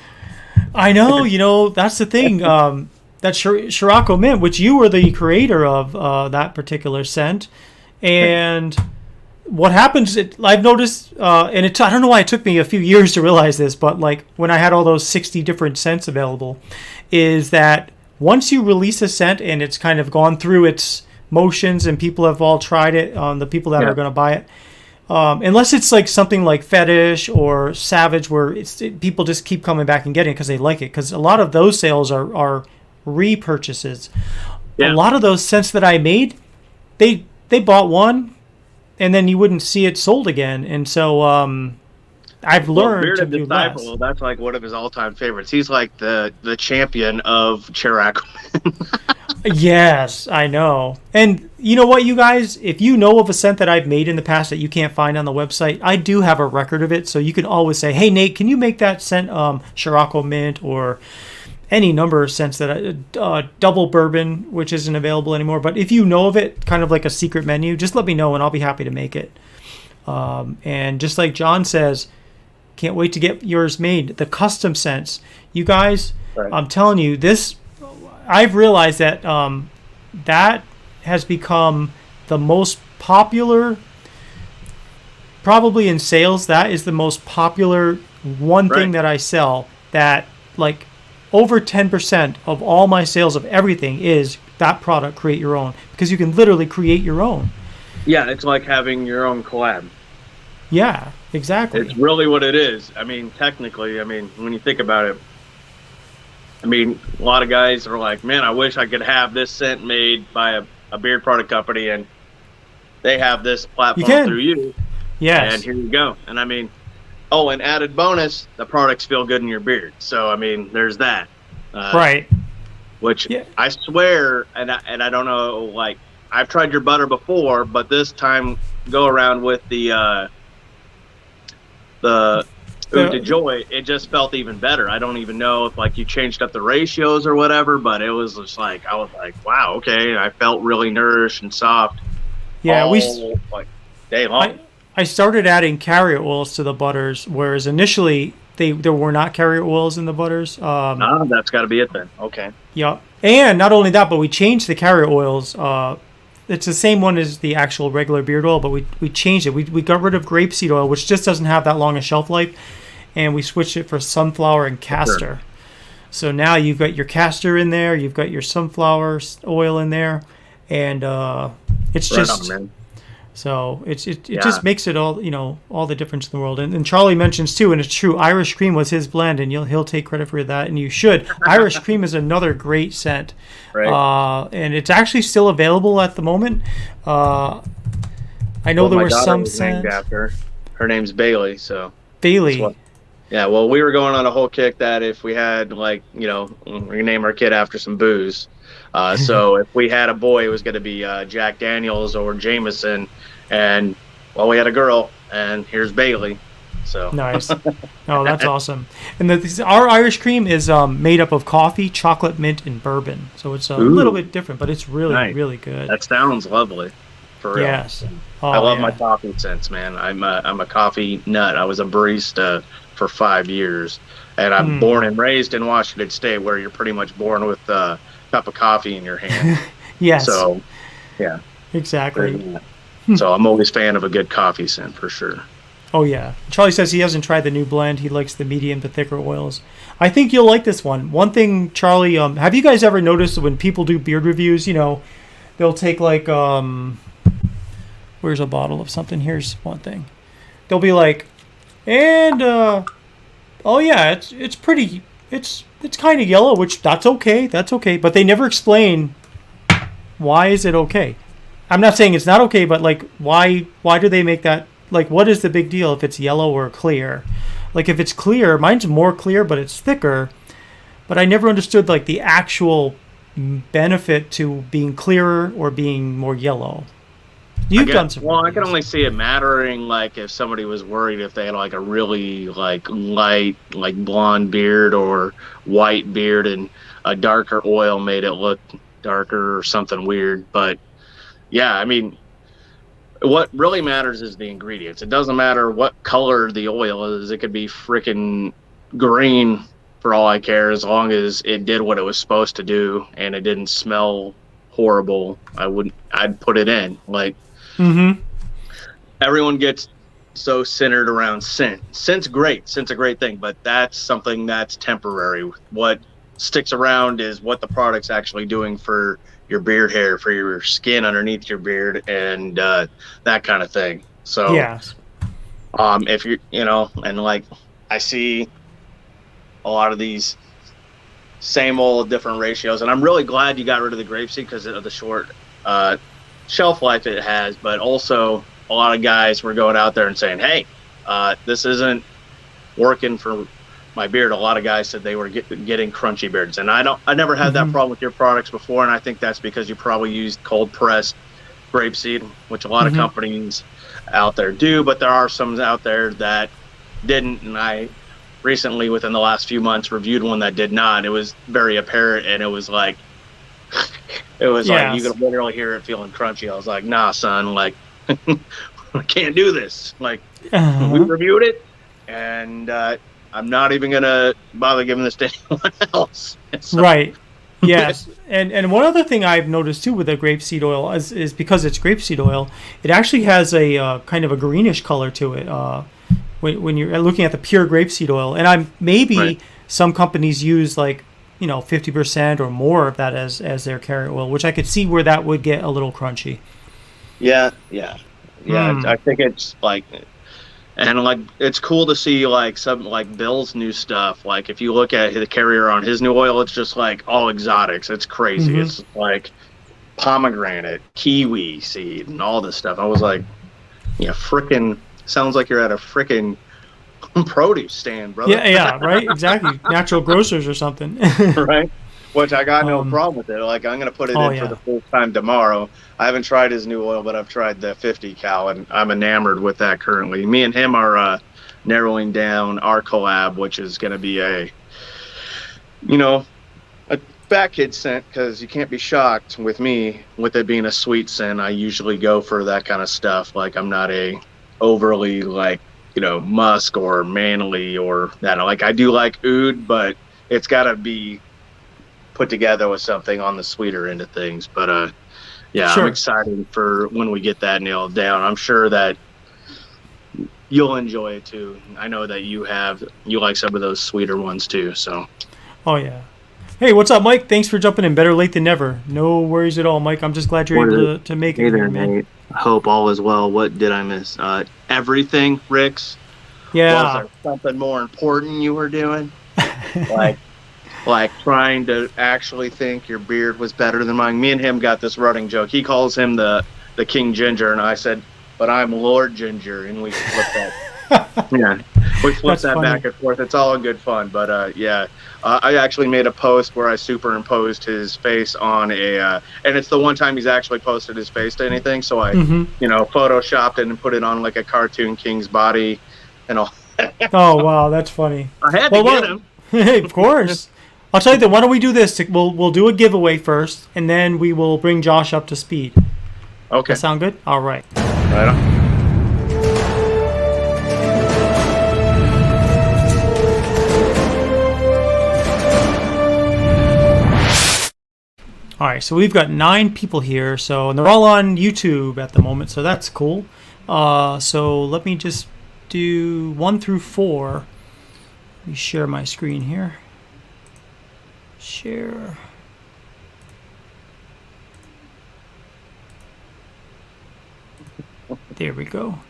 Speaker 1: I know. That's the thing. That Scirocco mint, which you were the creator of that particular scent, and what happens? I've noticed, and I don't know why it took me a few years to realize this, but like when I had all those 60 different scents available, is that once you release a scent and it's kind of gone through its motions and people have all tried it, the people that are going to buy it. Unless it's like something like Fetish or Savage, where people just keep coming back and getting it because they like it. Because a lot of those sales are repurchases. Yeah. A lot of those scents that I made, they bought one, and then you wouldn't see it sold again. And so I've learned to do less.
Speaker 2: That's like one of his all-time favorites. He's like the champion of Chirac.
Speaker 1: Yes, I know. And you know what, you guys? If you know of a scent that I've made in the past that you can't find on the website, I do have a record of it, so you can always say, hey, Nate, can you make that scent Scirocco mint or any number of scents that double bourbon, which isn't available anymore. But if you know of it, kind of like a secret menu, just let me know and I'll be happy to make it. And just like John says, can't wait to get yours made. The custom scents. You guys, right. I'm telling you, I've realized that that has become the most popular, probably in sales, that is the most popular thing that I sell, that like over 10% of all my sales of everything is that product, Create Your Own, because you can literally create your own.
Speaker 2: Yeah, it's like having your own collab.
Speaker 1: Yeah, exactly.
Speaker 2: It's really what it is. I mean, technically, when you think about it, a lot of guys are like, man, I wish I could have this scent made by a beard product company, and they have this platform through you.
Speaker 1: Yes.
Speaker 2: And here you go. And and added bonus, the products feel good in your beard. So, there's that.
Speaker 1: Right.
Speaker 2: Which I swear, and I don't know, like, I've tried your butter before, but this time go around with the Ode to Joy, it just felt even better. I don't even know if like you changed up the ratios or whatever, but it was just like, I was like, wow, okay. I felt really nourished and soft.
Speaker 1: Yeah,
Speaker 2: like day long.
Speaker 1: I started adding carrier oils to the butters, whereas initially there were not carrier oils in the butters.
Speaker 2: That's got to be it then. Okay.
Speaker 1: Yeah, and not only that, but we changed the carrier oils. It's the same one as the actual regular beard oil, but we changed it. We got rid of grapeseed oil, which just doesn't have that long a shelf life, and we switched it for sunflower and castor. Sure. So now you've got your castor in there, you've got your sunflower oil in there, and it's right just... On, so it just makes it all the difference in the world. And Charlie mentions too, and it's true, Irish Cream was his blend, and he'll take credit for that, and you should. Irish Cream is another great scent, right? And it's actually still available at the moment. I know there were some scents.
Speaker 2: Her name's Bailey, so
Speaker 1: Bailey.
Speaker 2: Yeah, well, we were going on a whole kick that if we had we name our kid after some booze. So if we had a boy, it was going to be Jack Daniels or Jameson, and we had a girl, and here's Bailey. So
Speaker 1: nice. Oh, that's awesome. And our Irish Cream is made up of coffee, chocolate, mint, and bourbon. So it's a little bit different, but it's really, really good.
Speaker 2: That sounds lovely. For real.
Speaker 1: Yes.
Speaker 2: I love my coffee scents, man. I'm a coffee nut. I was a barista for 5 years, and I'm born and raised in Washington State, where you're pretty much born with a cup of coffee in your hand.
Speaker 1: Yes.
Speaker 2: So, yeah.
Speaker 1: Exactly.
Speaker 2: So I'm always a fan of a good coffee scent for sure.
Speaker 1: Oh, yeah. Charlie says he hasn't tried the new blend. He likes the medium to thicker oils. I think you'll like this one. One thing, Charlie, have you guys ever noticed when people do beard reviews, they'll take like, where's a bottle of something? Here's one thing. They'll be like, and, oh yeah, it's pretty, it's kind of yellow, which that's okay. But they never explain why is it okay. I'm not saying it's not okay, but like, why do they make that? Like, what is the big deal if it's yellow or clear? Like, if it's clear, mine's more clear, but it's thicker. But I never understood, like, the actual benefit to being clearer or being more yellow. You've done some.
Speaker 2: Well, I can only see it mattering, like, if somebody was worried if they had, like, a really, like, light, like, blonde beard or white beard, and a darker oil made it look darker or something weird. But yeah, I mean, what really matters is the ingredients. It doesn't matter what color the oil is. It could be freaking green for all I care, as long as it did what it was supposed to do and it didn't smell horrible. I'd put it in. Like, everyone gets so centered around scent. Scent's great. Scent's a great thing, but that's something that's temporary. What sticks around is what the product's actually doing for your beard hair, for your skin underneath your beard, and that kind of thing. So,
Speaker 1: yes.
Speaker 2: If you know, and like I see a lot of these same old different ratios, and I'm really glad you got rid of the grapeseed because of the short shelf life it has, but also a lot of guys were going out there and saying, hey, this isn't working for my beard. A lot of guys said they were getting crunchy beards, and I never had that problem with your products before, and I think that's because you probably used cold pressed grapeseed, which a lot of companies out there do, but there are some out there that didn't, and I recently, within the last few months, reviewed one that did not. It was very apparent, and it was like like you could literally hear it feeling crunchy. I was like, nah, son, like I can't do this. Like, we reviewed it, and I'm not even gonna bother giving this to anyone else. So,
Speaker 1: right. Yes. And one other thing I've noticed too with the grapeseed oil is because it's grapeseed oil, it actually has a kind of a greenish color to it. When you're looking at the pure grapeseed oil, and some companies use like 50% or more of that as their carrier oil, which I could see where that would get a little crunchy.
Speaker 2: Yeah. I think it's like, and like it's cool to see like some like Bill's new stuff. Like if you look at the carrier on his new oil, it's just like all exotics. It's crazy. It's like pomegranate, kiwi seed, and all this stuff. I was like, frickin'. Sounds like you're at a freaking produce stand, brother.
Speaker 1: Yeah, right? Exactly. Natural grocers or something.
Speaker 2: Right? Which I got no problem with it. Like, I'm going to put it in for the first time tomorrow. I haven't tried his new oil, but I've tried the 50 cal, and I'm enamored with that currently. Me and him are narrowing down our collab, which is going to be a fat kid scent, because you can't be shocked with me, with it being a sweet scent. I usually go for that kind of stuff. Like, I'm not a overly like musk or manly or that. Like, I do like oud, but it's got to be put together with something on the sweeter end of things. But sure. I'm excited for when we get that nailed down. I'm sure that you'll enjoy it too. I know that you like some of those sweeter ones too. So
Speaker 1: hey, what's up, Mike? Thanks for jumping in. Better late than never. No worries at all, Mike. I'm just glad you're able to make it.
Speaker 2: Hey there, Nate. I hope all is well. What did I miss? Everything, Ricks.
Speaker 1: Yeah.
Speaker 2: Was there something more important you were doing? like trying to actually think your beard was better than mine. Me and him got this running joke. He calls him the King Ginger, and I said, but I'm Lord Ginger, and we flipped that. We flipped that back and forth. It's all in good fun, but I actually made a post where I superimposed his face on and it's the one time he's actually posted his face to anything. So I, photoshopped it and put it on like a cartoon king's body and all.
Speaker 1: Oh wow, that's funny.
Speaker 2: I had to get him.
Speaker 1: Hey, of course. I'll tell you that. Why don't we do this? We'll do a giveaway first, and then we will bring Josh up to speed.
Speaker 2: Okay.
Speaker 1: That sound good? All right.
Speaker 2: Right on.
Speaker 1: All right, so we've got 9 people here, and they're all on YouTube at the moment, so that's cool. So let me just do 1 through 4. Let me share my screen here. Share. There we go.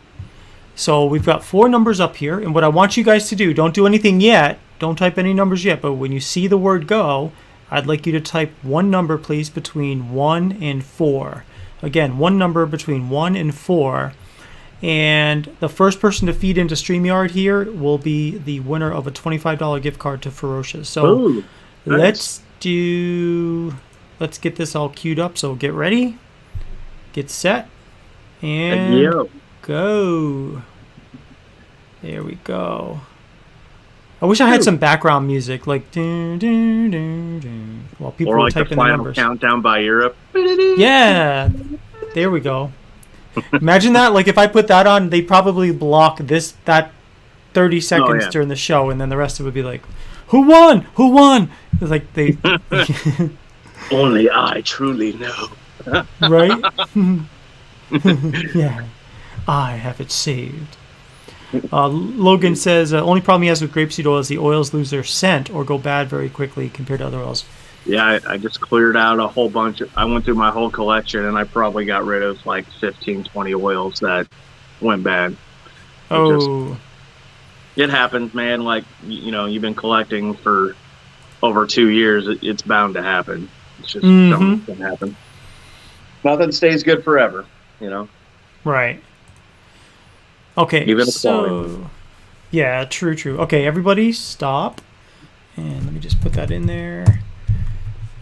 Speaker 1: So we've got 4 numbers up here, and what I want you guys to do, don't do anything yet, don't type any numbers yet, but when you see the word go, I'd like you to type one number, please, between 1 and 4. Again, one number between 1 and 4. And the first person to feed into StreamYard here will be the winner of a $25 gift card to Ferocious. So nice. Let's get this all queued up. So get ready, get set, and go. There we go. I wish I had some background music like dun, dun, dun, dun, while people
Speaker 2: or
Speaker 1: were
Speaker 2: like the
Speaker 1: typing the
Speaker 2: final
Speaker 1: numbers.
Speaker 2: countdown by Europe.
Speaker 1: Yeah, there we go. Imagine that. Like if I put that on, they probably block that 30 seconds during the show, and then the rest of it would be like, "Who won? Who won?" It's like they.
Speaker 2: Only I truly know.
Speaker 1: Right? Yeah, I have it saved. Logan says only problem he has with grapeseed oil is the oils lose their scent or go bad very quickly compared to other oils.
Speaker 2: Yeah, I just cleared out a whole bunch. I went through my whole collection, and I probably got rid of like 15, 20 oils that went bad. It happens, man. Like, you've been collecting for over 2 years. It's bound to happen. It's just something can happen. Nothing stays good forever,
Speaker 1: Right. Okay,
Speaker 2: Even
Speaker 1: so yeah, true. Okay, everybody stop. And let me just put that in there.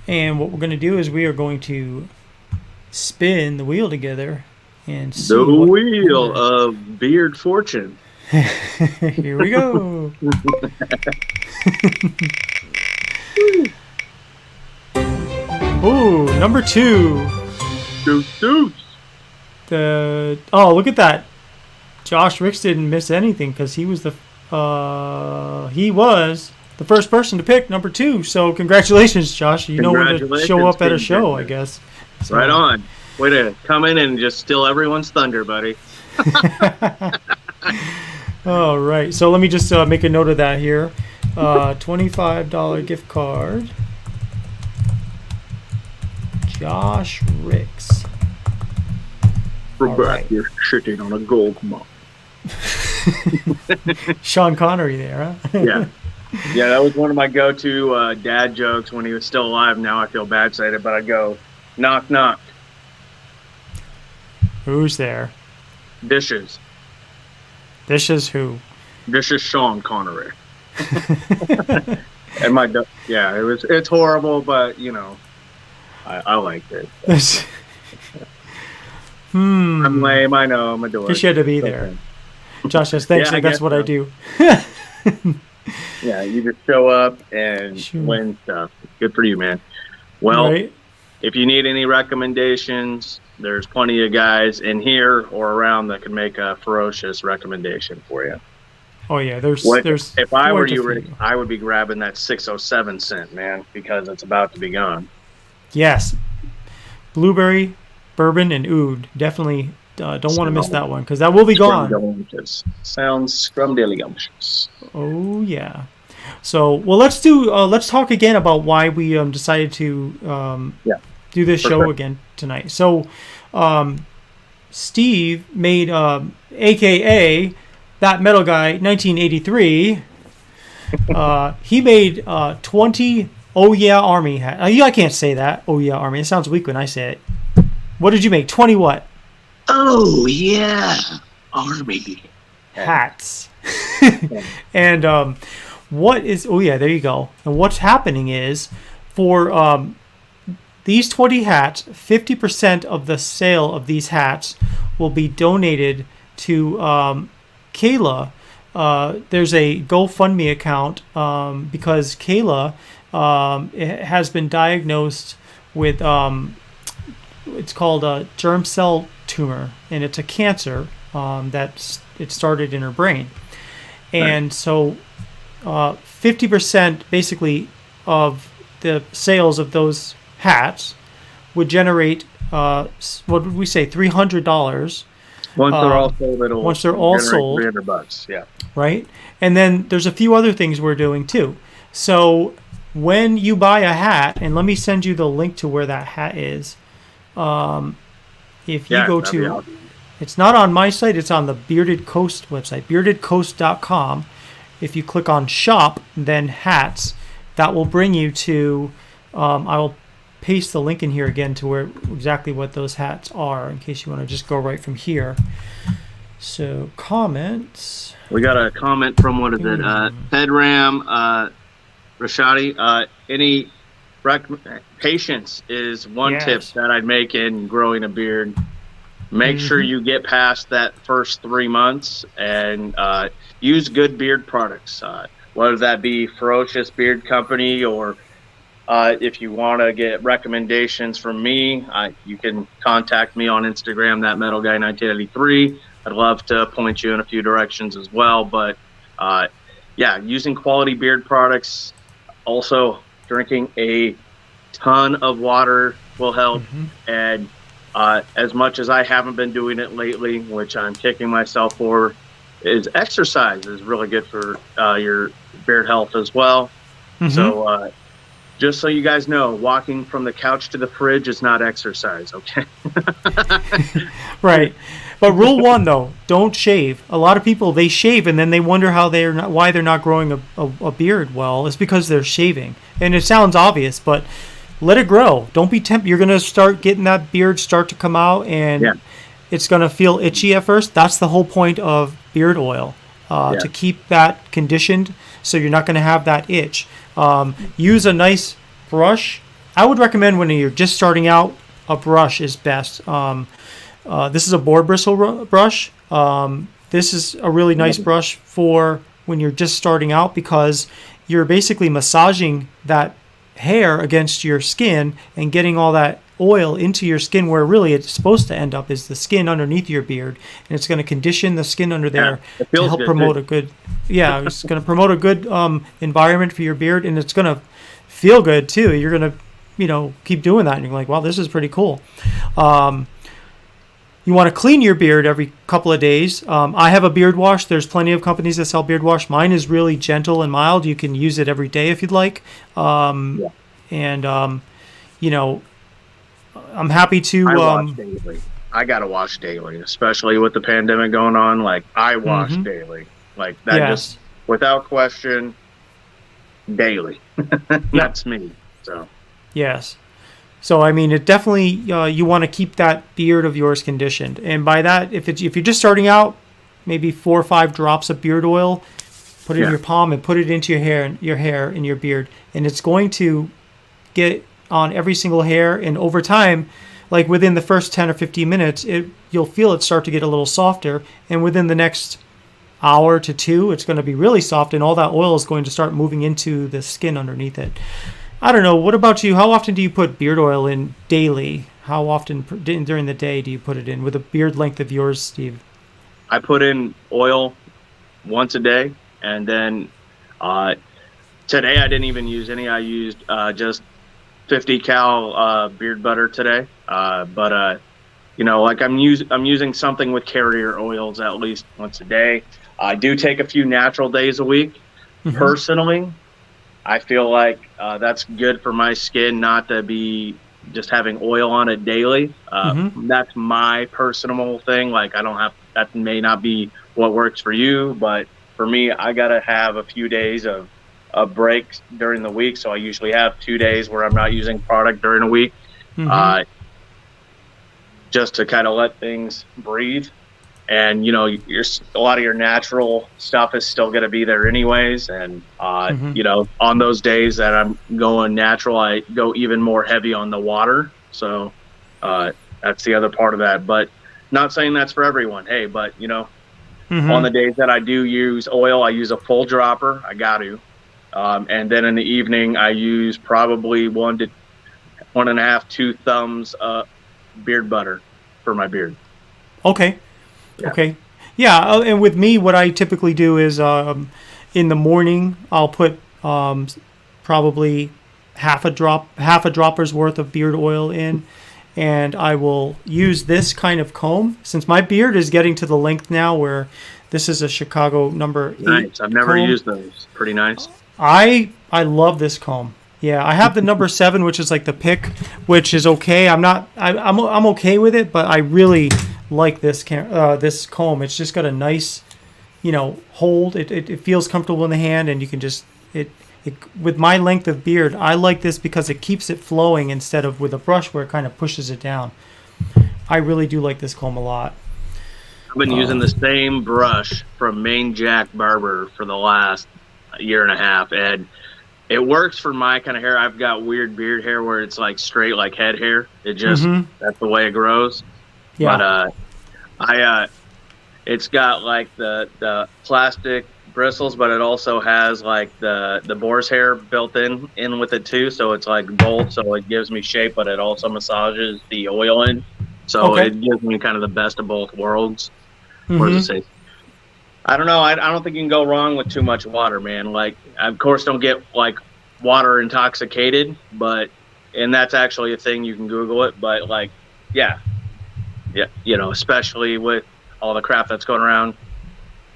Speaker 1: And what we're going to do is we are going to spin the wheel together and see
Speaker 2: the wheel of beard fortune.
Speaker 1: Here we go. Ooh, number 2.
Speaker 2: Deuce.
Speaker 1: Look at that. Josh Ricks didn't miss anything because he was the first person to pick number 2. So congratulations, Josh. You know when to show up at a show, I guess. So.
Speaker 2: Right on. Way to come in and just steal everyone's thunder, buddy.
Speaker 1: All right. So let me just make a note of that here. $25 gift card. Josh Ricks.
Speaker 2: Right. You're shitting on a gold mop.
Speaker 1: Sean Connery there, huh?
Speaker 2: Yeah. Yeah, that was one of my go-to dad jokes when he was still alive. Now I feel bad saying it, but I'd go, knock, knock.
Speaker 1: Who's there?
Speaker 2: Dishes.
Speaker 1: Dishes who?
Speaker 2: Dishes Sean Connery. And it's horrible, but, I liked it. I'm lame, I know, I'm a dork.
Speaker 1: You should have be there. Josh says, thanks, that's what I do.
Speaker 2: Yeah, you just show up and win stuff. Good for you, man. Well, if you need any recommendations, there's plenty of guys in here or around that can make a Ferocious recommendation for you.
Speaker 1: Oh, yeah,
Speaker 2: if I were you, Rick, I would be grabbing that 607 scent, man, because it's about to be gone.
Speaker 1: Yes. Blueberry, bourbon, and oud. Definitely don't want to miss that one because that will be gone.
Speaker 2: Sounds scrumdiddlyumptious.
Speaker 1: Oh, yeah. So, well, let's talk again about why we decided to do this show again tonight. So, Steve made, a.k.a. That Metal Guy, 1983. He made 20 Oh Yeah Army hats. I can't say that. Oh Yeah Army. It sounds weak when I say it. What did you make? 20 what?
Speaker 2: Oh Yeah Army
Speaker 1: hats. And what is? Oh yeah, there you go. And what's happening is for these 20 hats, 50% of the sale of these hats will be donated to Kayla. There's a GoFundMe account because Kayla has been diagnosed with it's called a germ cell tumor, and it's a cancer it started in her brain. And so 50% basically of the sales of those hats would generate what would we say, $300.
Speaker 2: Once they're all sold,
Speaker 1: once they're all sold,
Speaker 2: $300. Yeah.
Speaker 1: Right, and then there's a few other things we're doing too. So when you buy a hat, and let me send you the link to where that hat is. If you go to, awesome. It's not on my site, it's on the Bearded Coast website, beardedcoast.com. If you click on shop, then hats, that will bring you to, I will paste the link in here again to where exactly what those hats are in case you want to just go right from here. So comments.
Speaker 2: We got a comment from, what is it, Pedram Rashadi. Any patience is one tip that I'd make in growing a beard. Make sure you get past that first 3 months and use good beard products. whether that be Ferocious Beard Company or if you want to get recommendations from me, you can contact me on Instagram, that Metal Guy 1983. I'd love to point you in a few directions as well. But yeah, using quality beard products, also drinking a ton of water will help. And as much as I haven't been doing it lately, which I'm kicking myself for, is exercise is really good for your beard health as well. So just so you guys know, walking from the couch to the fridge is not exercise, okay?
Speaker 1: Right. But rule one, though, don't shave. A lot of people, they shave and then they wonder why they're not growing a beard well. It's because they're shaving. And it sounds obvious, but let it grow. Don't be tempted. You're going to start getting that beard start to come out, and it's going to feel itchy at first. That's the whole point of beard oil, to keep that conditioned so you're not going to have that itch. Use a nice brush. I would recommend when you're just starting out, a brush is best. This is a boar bristle brush. This is a really nice brush for when you're just starting out, because you're basically massaging that hair against your skin and getting all that oil into your skin, where really it's supposed to end up is the skin underneath your beard, and it's going to condition the skin under there to help promote a good it's going to promote a good environment for your beard, and it's going to feel good too. You're going to keep doing that, and you're like, wow, this is pretty cool. You want to clean your beard every couple of days. I have a beard wash. There's plenty of companies that sell beard wash. Mine is really gentle and mild. You can use it every day if you'd like. And I'm happy to.
Speaker 2: I wash daily. I gotta wash daily, especially with the pandemic going on. Like, I wash daily, like that, just without question, daily. That's me. So
Speaker 1: yes. So I mean, it definitely you want to keep that beard of yours conditioned, and by that, if you're just starting out, maybe 4 or 5 drops of beard oil, put it in your palm and put it into your hair and your beard, and it's going to get on every single hair, and over time, like within the first 10 or 15 minutes, you'll feel it start to get a little softer, and within the next hour to 2, it's going to be really soft, and all that oil is going to start moving into the skin underneath it. I don't know. What about you? How often do you put beard oil in daily? How often during the day do you put it in with a beard length of yours, Steve?
Speaker 2: I put in oil once a day, and then today I didn't even use any. I used just 50 cal beard butter today. But like I'm using something with carrier oils at least once a day. I do take a few natural days a week. Personally, I feel like that's good for my skin not to be just having oil on it daily. That's my personal thing. Like, I don't have, that may not be what works for you, but for me, I got to have a few days of breaks during the week. So I usually have 2 days where I'm not using product during a week, just to kind of let things breathe. And, a lot of your natural stuff is still going to be there anyways. And, on those days that I'm going natural, I go even more heavy on the water. So that's the other part of that. But not saying that's for everyone. Hey, but, on the days that I do use oil, I use a full dropper. I got to. And then in the evening, I use probably 1 to 1.5, 2 thumbs beard butter for my beard.
Speaker 1: Okay. Yeah. Okay. Yeah, and with me, what I typically do is in the morning, I'll put probably half a dropper's worth of beard oil in, and I will use this kind of comb. Since my beard is getting to the length now where this is a Chicago number 8.
Speaker 2: Nice. I've never used those. Pretty nice.
Speaker 1: I love this comb. Yeah, I have the number 7, which is like the pick, which is okay. I'm okay with it, but I really like this comb. It's just got a nice, hold. It feels comfortable in the hand, and you can just with my length of beard, I like this because it keeps it flowing instead of with a brush where it kind of pushes it down. I really do like this comb a lot.
Speaker 2: I've been using the same brush from Main Jack Barber for the last year and a half, and it works for my kind of hair. I've got weird beard hair where it's like straight like head hair. It just that's the way it grows. Yeah. But it's got like the plastic bristles, but it also has like the boar's hair built in with it too. So it's like bold, so it gives me shape, but it also massages the oil in. So
Speaker 1: Okay.
Speaker 2: it gives me kind of the best of both worlds. What does it
Speaker 1: Mm-hmm.
Speaker 2: say? I don't know. I don't think you can go wrong with too much water, man. Like, of course, don't get like water intoxicated, and that's actually a thing. You can Google it, but like, yeah, especially with all the crap that's going around,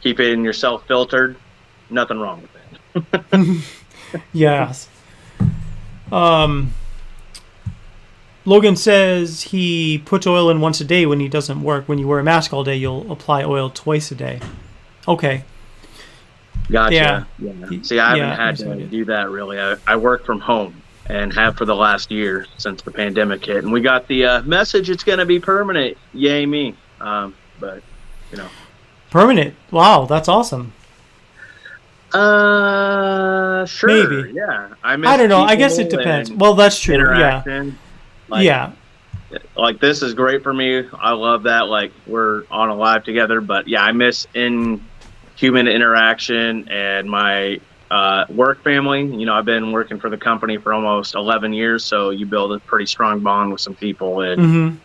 Speaker 2: keeping yourself filtered, nothing wrong with it.
Speaker 1: Yes. Logan says he puts oil in once a day when he doesn't work. When you wear a mask all day, you'll apply oil twice a day. Okay.
Speaker 2: Gotcha.
Speaker 1: Yeah.
Speaker 2: See, I haven't had to do that really. I work from home and have for the last year since the pandemic hit. And we got the message it's going to be permanent. Yay me. But,
Speaker 1: Permanent. Wow, that's awesome.
Speaker 2: Sure.
Speaker 1: Maybe.
Speaker 2: Yeah.
Speaker 1: I don't know. I guess it depends. Well, that's true.
Speaker 2: Interaction.
Speaker 1: Yeah.
Speaker 2: Like, this is great for me. I love that. Like, we're on a live together. But, yeah, I miss human interaction and my work family. I've been working for the company for almost 11 years, so you build a pretty strong bond with some people. And,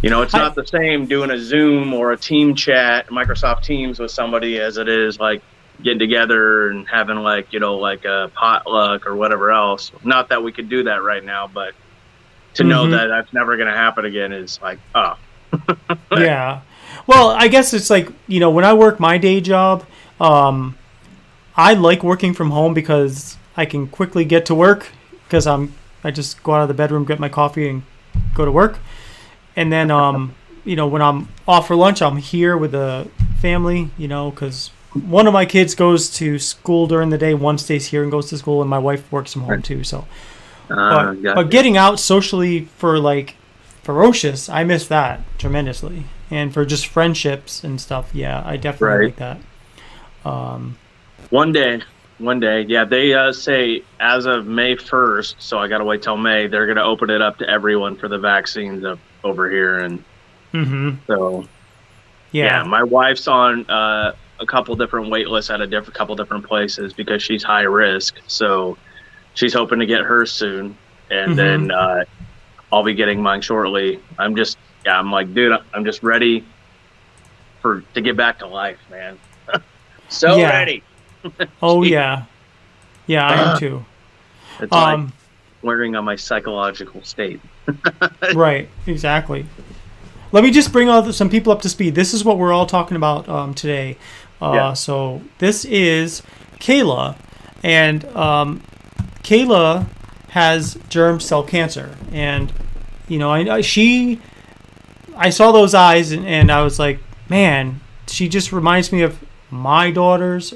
Speaker 1: Mm-hmm.
Speaker 2: It's not the same doing a Zoom or a team chat, Microsoft Teams with somebody as it is, like, getting together and having, like a potluck or whatever else. Not that we could do that right now, but to know that that's never going to happen again is like, oh.
Speaker 1: Yeah. Well, I guess it's like, when I work my day job, I like working from home because I can quickly get to work because I just go out of the bedroom, get my coffee, and go to work. And then, when I'm off for lunch, I'm here with the family, because one of my kids goes to school during the day, one stays here and goes to school, and my wife works from home too. So, but getting out socially for like Ferocious, I miss that tremendously. And for just friendships and stuff, yeah, I definitely like that.
Speaker 2: One day, yeah. They say as of May 1st, so I got to wait till May. They're going to open it up to everyone for the vaccines over here, and so yeah, my wife's on a couple different wait lists at a couple different places because she's high risk. So she's hoping to get hers soon, and then I'll be getting mine shortly. I'm like, dude, I'm just ready to get back to life, man. Ready.
Speaker 1: Oh yeah, I am too.
Speaker 2: It's like wearing on my psychological state.
Speaker 1: Right, exactly. Let me just bring some people up to speed. This is what we're all talking about today. So this is Kayla, and Kayla has germ cell cancer, and I saw those eyes, and I was like, man, she just reminds me of my daughters,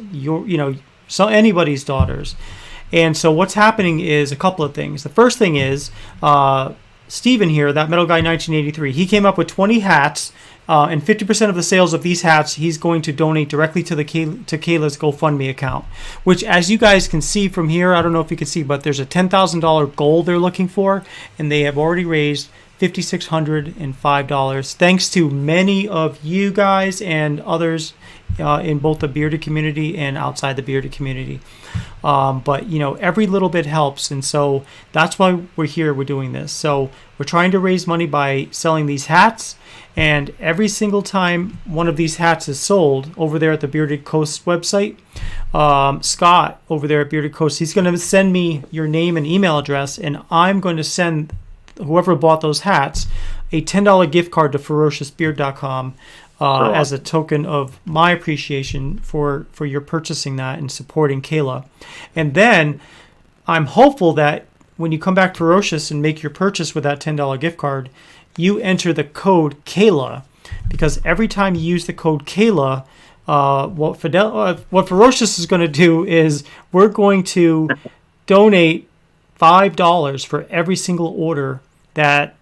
Speaker 1: so anybody's daughters. And so what's happening is a couple of things. The first thing is Steven here, that metal guy 1983, he came up with 20 hats, and 50% of the sales of these hats he's going to donate directly to Kayla's GoFundMe account, which, as you guys can see from here, I don't know if you can see, but there's a $10,000 goal they're looking for, and they have already raised $5,605 thanks to many of you guys and others in both the bearded community and outside the bearded community. But every little bit helps, and so that's why we're here. We're doing this. So we're trying to raise money by selling these hats, and every single time one of these hats is sold over there at the Bearded Coast website, Scott over there at Bearded Coast, he's going to send me your name and email address, and I'm going to send whoever bought those hats a $10 gift card to ferociousbeard.com as a token of my appreciation for your purchasing that and supporting Kayla. And then I'm hopeful that when you come back to Ferocious and make your purchase with that $10 gift card, you enter the code Kayla, because every time you use the code Kayla, what Ferocious is going to do is we're going to donate $5 for every single order that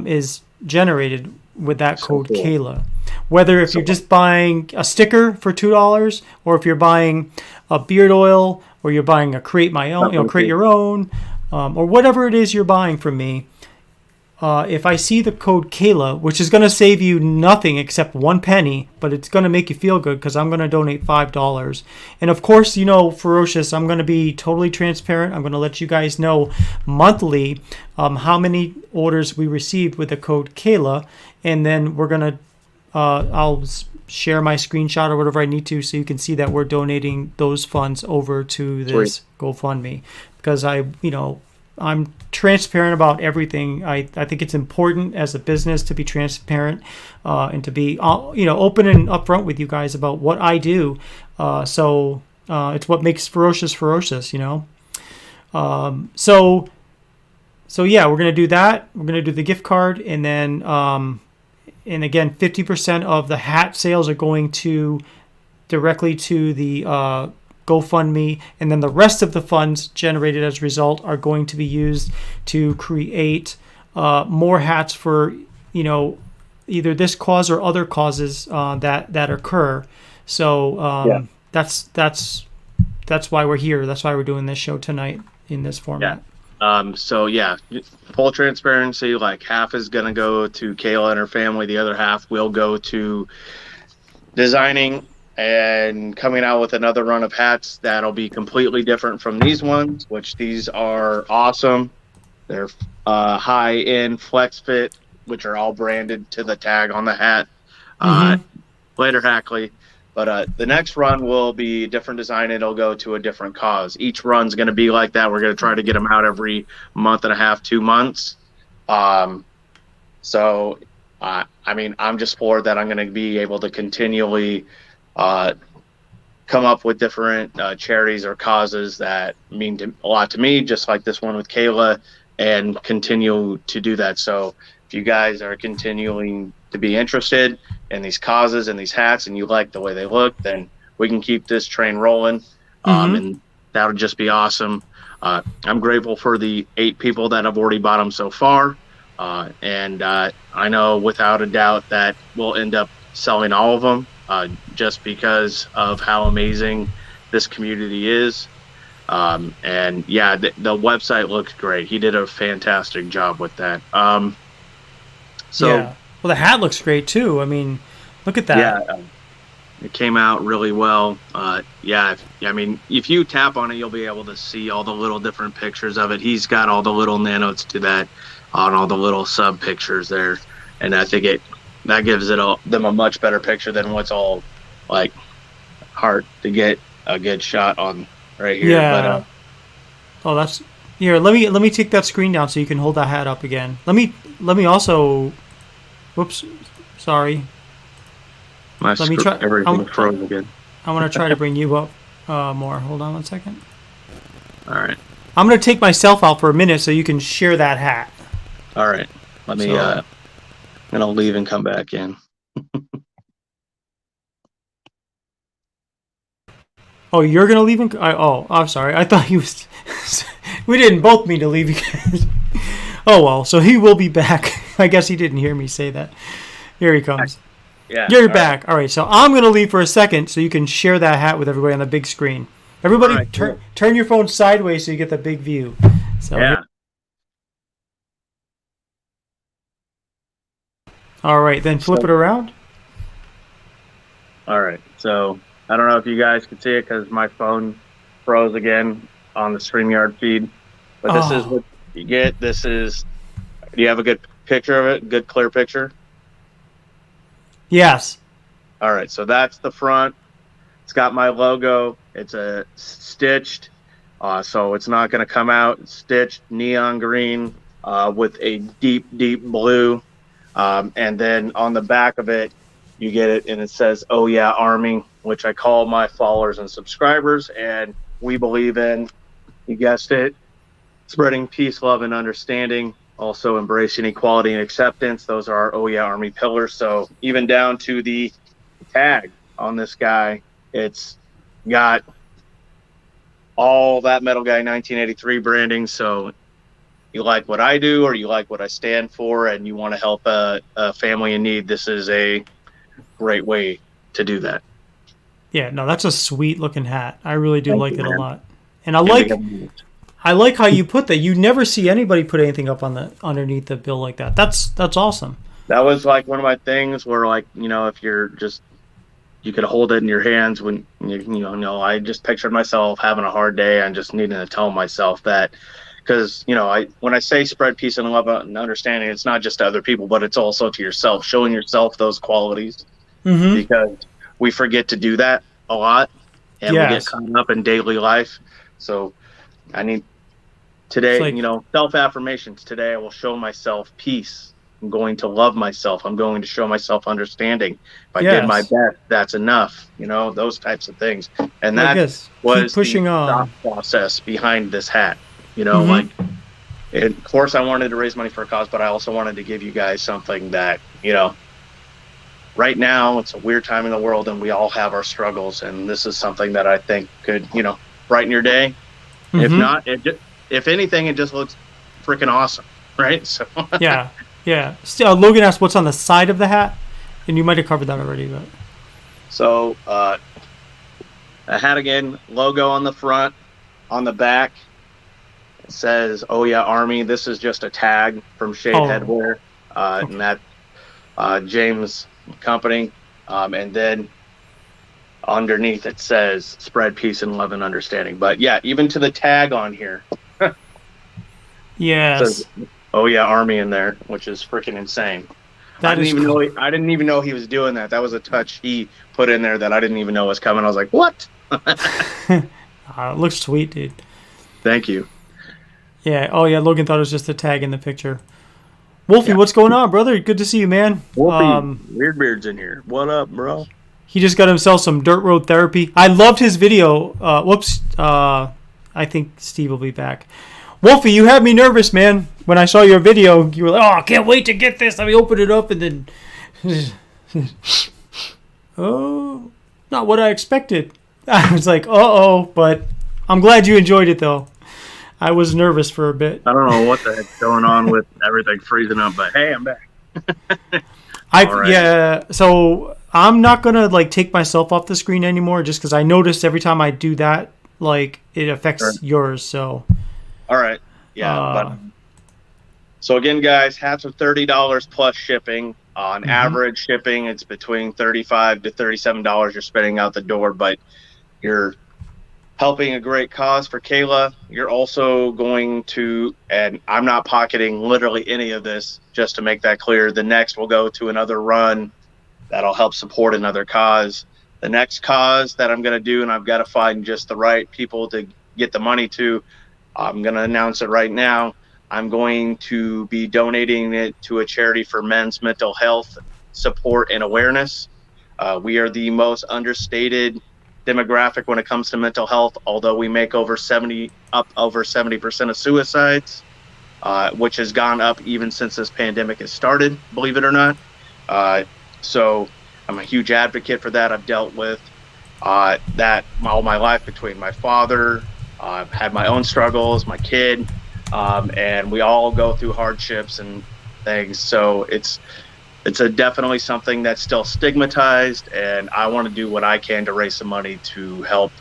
Speaker 1: is generated with that code Kayla. Whether if you're just buying a sticker for $2, or if you're buying a beard oil, or you're buying a create your own, or whatever it is you're buying from me, if I see the code Kayla, which is going to save you nothing except 1 penny, but it's going to make you feel good because I'm going to donate $5. And of course, Ferocious, I'm going to be totally transparent. I'm going to let you guys know monthly how many orders we received with the code Kayla. And then we're going to, I'll share my screenshot or whatever I need to so you can see that we're donating those funds over to this GoFundMe. Because I'm transparent about everything. I think it's important as a business to be transparent and to be open and upfront with you guys about what I do. So it's what makes Ferocious. So yeah, we're gonna do that. We're gonna do the gift card, and then and again, 50% of the hat sales are going directly to the GoFundMe, and then the rest of the funds generated as a result are going to be used to create more hats for either this cause or other causes that occur. So that's why we're here. That's why we're doing this show tonight in this format.
Speaker 2: Full transparency. Like half is gonna go to Kayla and her family. The other half will go to designing and coming out with another run of hats that'll be completely different from these ones, which these are awesome. They're high-end flex fit, which are all branded to the tag on the hat. Later, Hackley. But the next run will be different design. It'll go to a different cause. Each run's going to be like that. We're going to try to get them out every month and a half, 2 months. I'm just floored that I'm going to be able to continually come up with different charities or causes that mean a lot to me, just like this one with Kayla, and continue to do that. So if you guys are continuing to be interested in these causes and these hats and you like the way they look, then we can keep this train rolling. And that would just be awesome. I'm grateful for the 8 people that have already bought them so far. And I know without a doubt that we'll end up selling all of them just because of how amazing this community is. The website looks great. He did a fantastic job with that.
Speaker 1: Well, the hat looks great too. I mean, look at that.
Speaker 2: Yeah, it came out really well. If you tap on it, you'll be able to see all the little different pictures of it. He's got all the little nanotes to that on all the little sub pictures there, and I think that gives them a much better picture than what's all like hard to get a good shot on right here.
Speaker 1: Yeah. But, that's here. Let me take that screen down so you can hold that hat up again. Let me also. Whoops, sorry.
Speaker 2: Let me try. Everything froze again.
Speaker 1: I want to try to bring you up more. Hold on 1 second.
Speaker 2: All right.
Speaker 1: I'm going to take myself out for a minute so you can share that hat.
Speaker 2: All right. Let me. I'm going to leave and come back in.
Speaker 1: Oh, you're going to leave? I'm sorry. I thought you was... We didn't both mean to leave you. Oh, well. So he will be back. I guess he didn't hear me say that. Here he comes.
Speaker 2: Yeah.
Speaker 1: You're back. All right. So I'm going to leave for a second so you can share that hat with everybody on the big screen. Everybody right, turn your phone sideways so you get the big view. So,
Speaker 2: yeah.
Speaker 1: All right. Then flip it around.
Speaker 2: All right. So I don't know if you guys can see it because my phone froze again on the StreamYard feed. But this is what you get. Do you have a good picture of it? Good clear picture?
Speaker 1: Yes.
Speaker 2: All right. So that's the front. It's got my logo. It's stitched. So it's not going to come out. It's stitched neon green with a deep, deep blue. And then on the back of it, you get it, and it says, "Oh yeah, Army," which I call my followers and subscribers. And we believe in, you guessed it, spreading peace, love, and understanding. Also embracing equality and acceptance. Those are our "Oh yeah, Army" pillars. So even down to the tag on this guy, it's got all that Metal Guy 1983 branding. So you like what I do, or you like what I stand for, and you want to help a family in need, this is a great way to do that.
Speaker 1: Yeah, no, that's a sweet looking hat. I really do like it a lot. And I I like how you put that. You never see anybody put anything up on the underneath the bill like that. That's awesome.
Speaker 2: That was like one of my things where, like, if you're just, you could hold it in your hands when I just pictured myself having a hard day and just needing to tell myself that, because when I say spread peace and love and understanding, it's not just to other people, but it's also to yourself, showing yourself those qualities, because we forget to do that a lot, and we get caught up in daily life. So I need today, self-affirmations. Today I will show myself peace. I'm going to love myself. I'm going to show myself understanding. If I did my best, that's enough. Those types of things. And that was
Speaker 1: pushing
Speaker 2: the
Speaker 1: on
Speaker 2: thought process behind this hat. Of course I wanted to raise money for a cause, but I also wanted to give you guys something that, right now it's a weird time in the world and we all have our struggles. And this is something that I think could, brighten your day. If not, if anything, it just looks freaking awesome. Right. So
Speaker 1: yeah. Logan asked what's on the side of the hat, and you might have covered that already. But
Speaker 2: so a hat again, logo on the front, on the back. It says, "Oh yeah, Army." This is just a tag from Shade Headwear, and that James company. And then underneath it says, "Spread peace and love and understanding." But yeah, even to the tag on here.
Speaker 1: Yes.
Speaker 2: Says, "Oh yeah, Army" in there, which is freaking insane. I didn't even know he was doing that. That was a touch he put in there that I didn't even know was coming. I was like, "What?"
Speaker 1: It looks sweet, dude.
Speaker 2: Thank you.
Speaker 1: Yeah. Oh yeah, Logan thought it was just a tag in the picture. Wolfie, what's going on, brother? Good to see you, man.
Speaker 2: Wolfie, Weirdbeard's in here. What up, bro?
Speaker 1: He just got himself some dirt road therapy. I loved his video. I think Steve will be back. Wolfie, you had me nervous, man. When I saw your video, you were like, "Oh, I can't wait to get this." Let me open it up, and then, oh, not what I expected. I was like, "Uh-oh," but I'm glad you enjoyed it, though. I was nervous for a bit.
Speaker 2: I don't know what the heck's going on with everything freezing up, but hey, I'm back.
Speaker 1: Yeah, so I'm not gonna take myself off the screen anymore, just because I noticed every time I do that, it affects yours. So.
Speaker 2: All right. Yeah. So again, guys, hats are $30 plus shipping. On average shipping, it's between $35 to $37 you're spending out the door, but you're helping a great cause for Kayla. You're also going to, and I'm not pocketing literally any of this, just to make that clear. The next will go to another run that'll help support another cause. The next cause that I'm going to do, and I've got to find just the right people to get the money to, I'm going to announce it right now. I'm going to be donating it to a charity for men's mental health support and awareness. We are the most understated demographic when it comes to mental health, although we make over 70% of suicides, which has gone up even since this pandemic has started, believe it or not. So I'm a huge advocate for that. I've dealt with that all my life between my father, I've had my own struggles, my kid, and we all go through hardships and things. So it's definitely something that's still stigmatized, and I want to do what I can to raise some money to help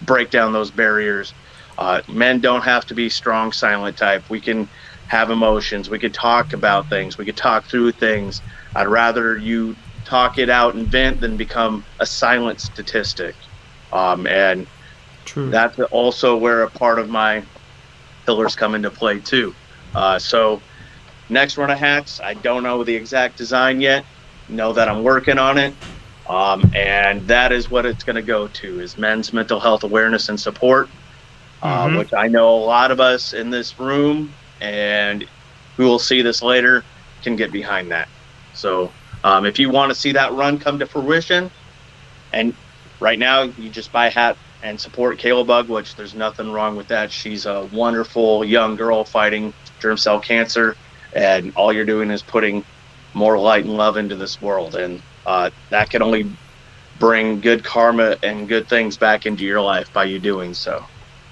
Speaker 2: break down those barriers. Men don't have to be strong, silent type. We can have emotions. We could talk about things. We could talk through things. I'd rather you talk it out and vent than become a silent statistic. And
Speaker 1: True.
Speaker 2: That's also where a part of my pillars come into play too. So next run of hats, I don't know the exact design yet. Know that I'm working on it. And that is what it's going to go to, is men's mental health awareness and support, which I know a lot of us in this room and who will see this later can get behind that. So if you want to see that run come to fruition, and right now you just buy a hat and support KaylaBug, which there's nothing wrong with that. She's a wonderful young girl fighting germ cell cancer, and all you're doing is putting more light and love into this world, and that can only bring good karma and good things back into your life by you doing so.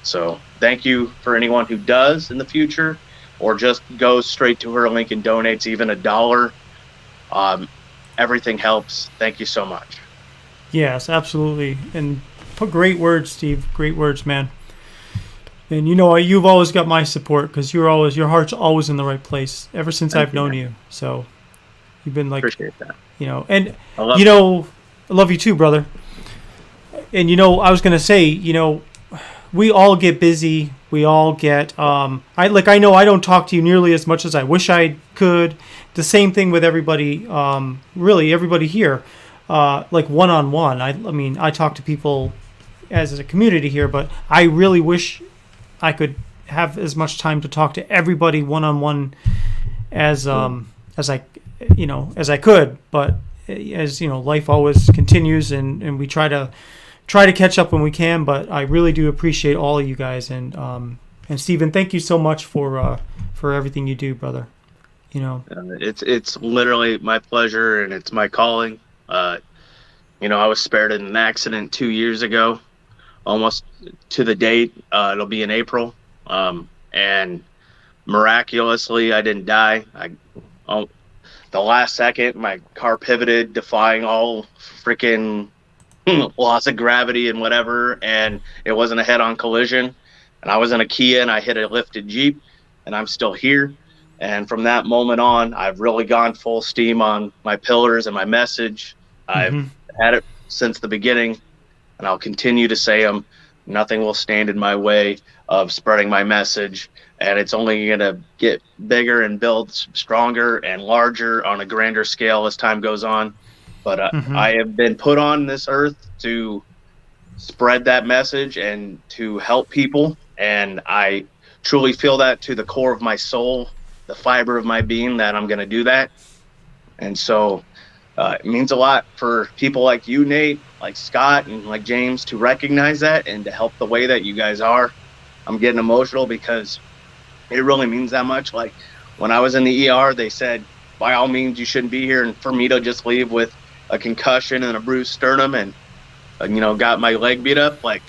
Speaker 2: So thank you for anyone who does in the future, or just goes straight to her link and donates even $1. Everything helps. Thank you so much.
Speaker 1: Yes, absolutely. And great words, Steve. Great words, man. And you've always got my support because your heart's always in the right place ever since I've known you. So you've been like,
Speaker 2: appreciate that.
Speaker 1: And
Speaker 2: I love
Speaker 1: I love you too, brother. And I was gonna say, we all get busy. We all get I know I don't talk to you nearly as much as I wish I could. The same thing with everybody, really everybody here, like one-on-one. I mean, I talk to people as a community here, but I really wish I could have as much time to talk to everybody one-on-one as I could. But as life always continues, and we try to catch up when we can. But I really do appreciate all of you guys, and Stephen, thank you so much for everything you do, brother.
Speaker 2: It's literally my pleasure, and it's my calling. I was spared in an accident 2 years ago, almost to the date. It'll be in April, and miraculously, I didn't die. The last second, my car pivoted, defying all freaking loss of gravity and whatever, and it wasn't a head-on collision. And I was in a Kia, and I hit a lifted Jeep, and I'm still here. And from that moment on, I've really gone full steam on my pillars and my message. I've had it since the beginning, and I'll continue to say them. Nothing will stand in my way of spreading my message, and it's only going to get bigger and build stronger and larger on a grander scale as time goes on. But I have been put on this earth to spread that message and to help people, and I truly feel that to the core of my soul, the fiber of my being, that I'm going to do that. And so it means a lot for people like you, Nate, like Scott, and like James to recognize that and to help the way that you guys are. I'm getting emotional because it really means that much. Like when I was in the ER, they said, by all means, you shouldn't be here. And for me to just leave with a concussion and a bruised sternum and, got my leg beat up, like,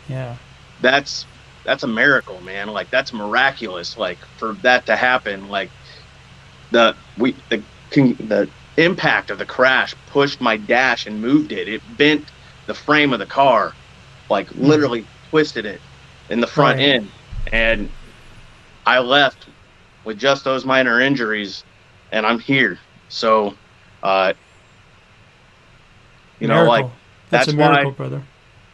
Speaker 2: yeah, that's a miracle, man. Like, that's miraculous. Like, for that to happen, like the impact of the crash pushed my dash and moved it. It bent the frame of the car, like literally twisted it in the front end. And I left with just those minor injuries, and I'm here. So,
Speaker 1: miracle.
Speaker 2: Like
Speaker 1: that's a miracle,
Speaker 2: why
Speaker 1: brother.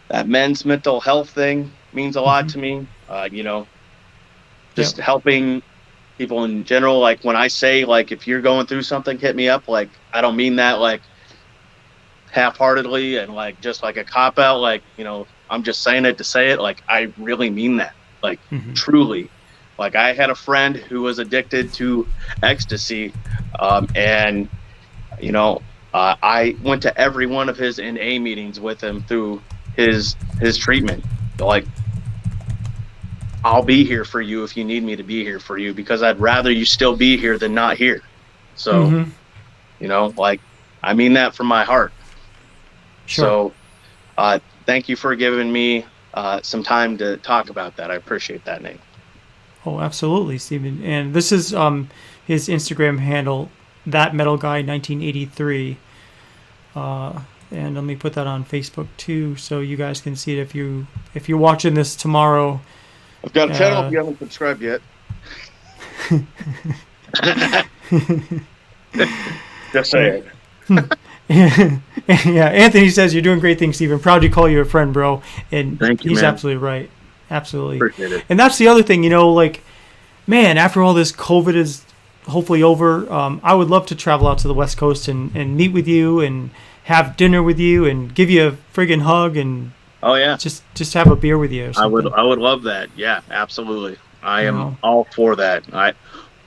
Speaker 2: That men's mental health thing means a lot to me. Just helping people in general. Like when I say, like, if you're going through something, hit me up. Like, I don't mean that like half-heartedly and like just like a cop out. Like, I'm just saying it to say it. Like, I really mean that. Like, truly. Like, I had a friend who was addicted to ecstasy, and I went to every one of his NA meetings with him through his treatment. Like, I'll be here for you if you need me to be here for you, because I'd rather you still be here than not here. So, like, I mean that from my heart. Sure. So, thank you for giving me some time to talk about that. I appreciate that, Nate.
Speaker 1: Oh, absolutely, Stephen. And this is his Instagram handle, thatmetalguy1983. And let me put that on Facebook too, so you guys can see it if you're watching this tomorrow.
Speaker 2: I've got a channel if you haven't subscribed yet. Just say it.
Speaker 1: Yeah, Anthony says you're doing great things, Stephen. Proud to call you a friend, bro. And
Speaker 2: thank you,
Speaker 1: he's
Speaker 2: man.
Speaker 1: Absolutely right. Absolutely.
Speaker 2: Appreciate it.
Speaker 1: And that's the other thing, like, man, after all this COVID is hopefully over, I would love to travel out to the West Coast and meet with you and have dinner with you and give you a friggin' hug and just have a beer with you.
Speaker 2: I would love that. Yeah, absolutely. I am all for that.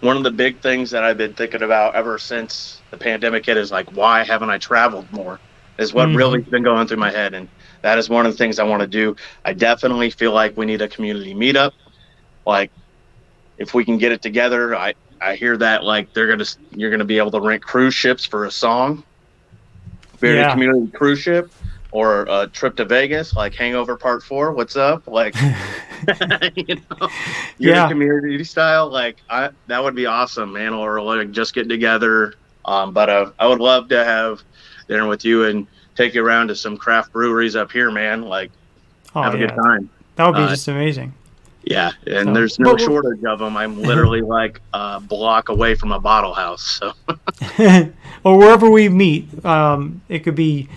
Speaker 2: One of the big things that I've been thinking about ever since the pandemic hit is like, why haven't I traveled more? Is what really been going through my head, and that is one of the things I want to do. I definitely feel like we need a community meetup. Like, if we can get it together, I hear that like you're gonna be able to rent cruise ships for a song, Bearded Community cruise ship, or a trip to Vegas, like Hangover Part 4. What's up? Like, community style. Like, that would be awesome, man. Or like just getting together. But I would love to have dinner with you and take you around to some craft breweries up here, man. Like, have a good time.
Speaker 1: That would be just amazing.
Speaker 2: Yeah, and
Speaker 1: So,
Speaker 2: there's no shortage of them. I'm literally like a block away from a bottle house. So,
Speaker 1: or wherever we meet, it could be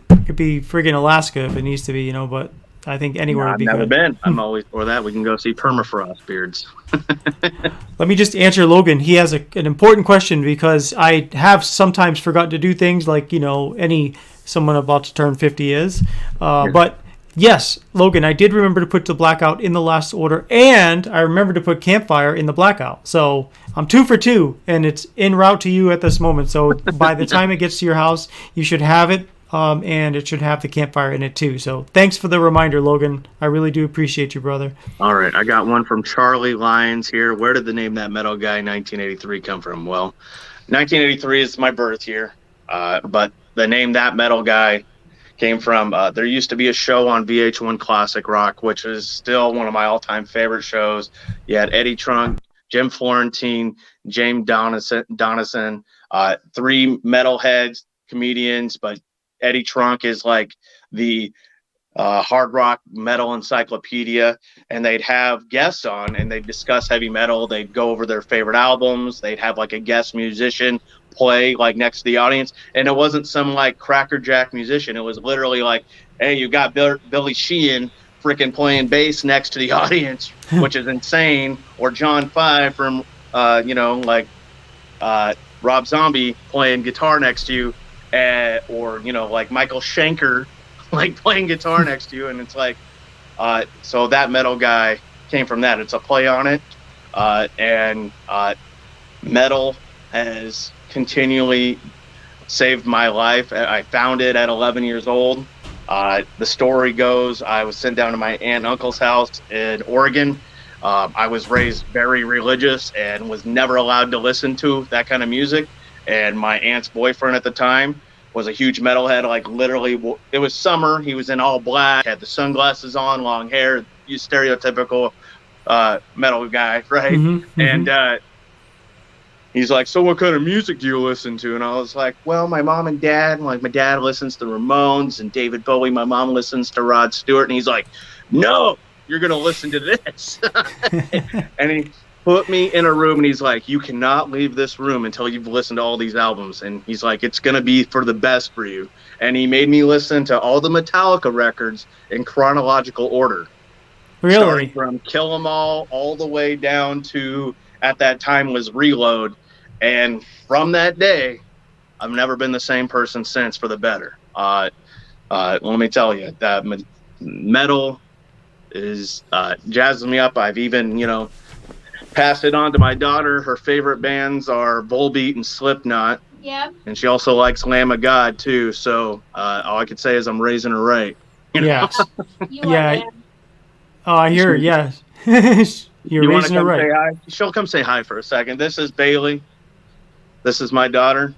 Speaker 1: friggin' Alaska if it needs to be, But I think anywhere would
Speaker 2: I've
Speaker 1: be
Speaker 2: never
Speaker 1: good.
Speaker 2: been. I'm always for that. We can go see permafrost beards.
Speaker 1: Let me just answer Logan. He has an important question because I have sometimes forgotten to do things like someone about to turn 50 is, but. Yes, Logan, I did remember to put the blackout in the last order, and I remember to put campfire in the blackout. So I'm 2 for 2, and it's en route to you at this moment. So by the time it gets to your house, you should have it, and it should have the campfire in it too. So thanks for the reminder, Logan. I really do appreciate you, brother.
Speaker 2: All right, I got one from Charlie Lyons here. Where did the name That Metal Guy 1983 come from? Well, 1983 is my birth year, but the name That Metal Guy came from there used to be a show on VH1 Classic Rock, which is still one of my all-time favorite shows. You had Eddie Trunk, Jim Florentine, James Donison, 3 metalheads, comedians, but Eddie Trunk is like the hard rock metal encyclopedia, and they'd have guests on and they'd discuss heavy metal. They'd go over their favorite albums. They'd have like a guest musician play like next to the audience, and it wasn't some like crackerjack musician. It was literally like, hey, you got Billy Sheehan freaking playing bass next to the audience, which is insane, or John Five from Rob Zombie playing guitar next to you, or like Michael Schenker like playing guitar next to you. And it's like, so That Metal Guy came from that. It's a play on it. And metal has continually saved my life. I found it at 11 years old. The story goes, I was sent down to my aunt and uncle's house in Oregon. I was raised very religious and was never allowed to listen to that kind of music. And my aunt's boyfriend at the time was a huge metalhead. Like literally, it was summer. He was in all black, had the sunglasses on, long hair, you stereotypical metal guy, right?
Speaker 1: Mm-hmm,
Speaker 2: and he's like, so what kind of music do you listen to? And I was like, well, my mom and dad, like my dad listens to Ramones and David Bowie. My mom listens to Rod Stewart. And he's like, no, you're going to listen to this. And he put me in a room and he's like, you cannot leave this room until you've listened to all these albums. And he's like, it's going to be for the best for you. And he made me listen to all the Metallica records in chronological order.
Speaker 1: Really?
Speaker 2: Starting from Kill 'Em all the way down to, at that time, was Reload. And from that day, I've never been the same person since, for the better. Let me tell you, that metal is jazzing me up. I've even, passed it on to my daughter. Her favorite bands are Volbeat and Slipknot.
Speaker 4: Yep.
Speaker 2: And she also likes Lamb of God, too. So all I could say is I'm raising her right.
Speaker 1: Yes.
Speaker 4: You
Speaker 1: Yeah.
Speaker 4: are,
Speaker 1: Oh, I hear it, yes. You're
Speaker 2: You want to
Speaker 1: raising her
Speaker 2: come
Speaker 1: right.
Speaker 2: say hi? She'll come say hi for a second. This is Bailey. This is my daughter.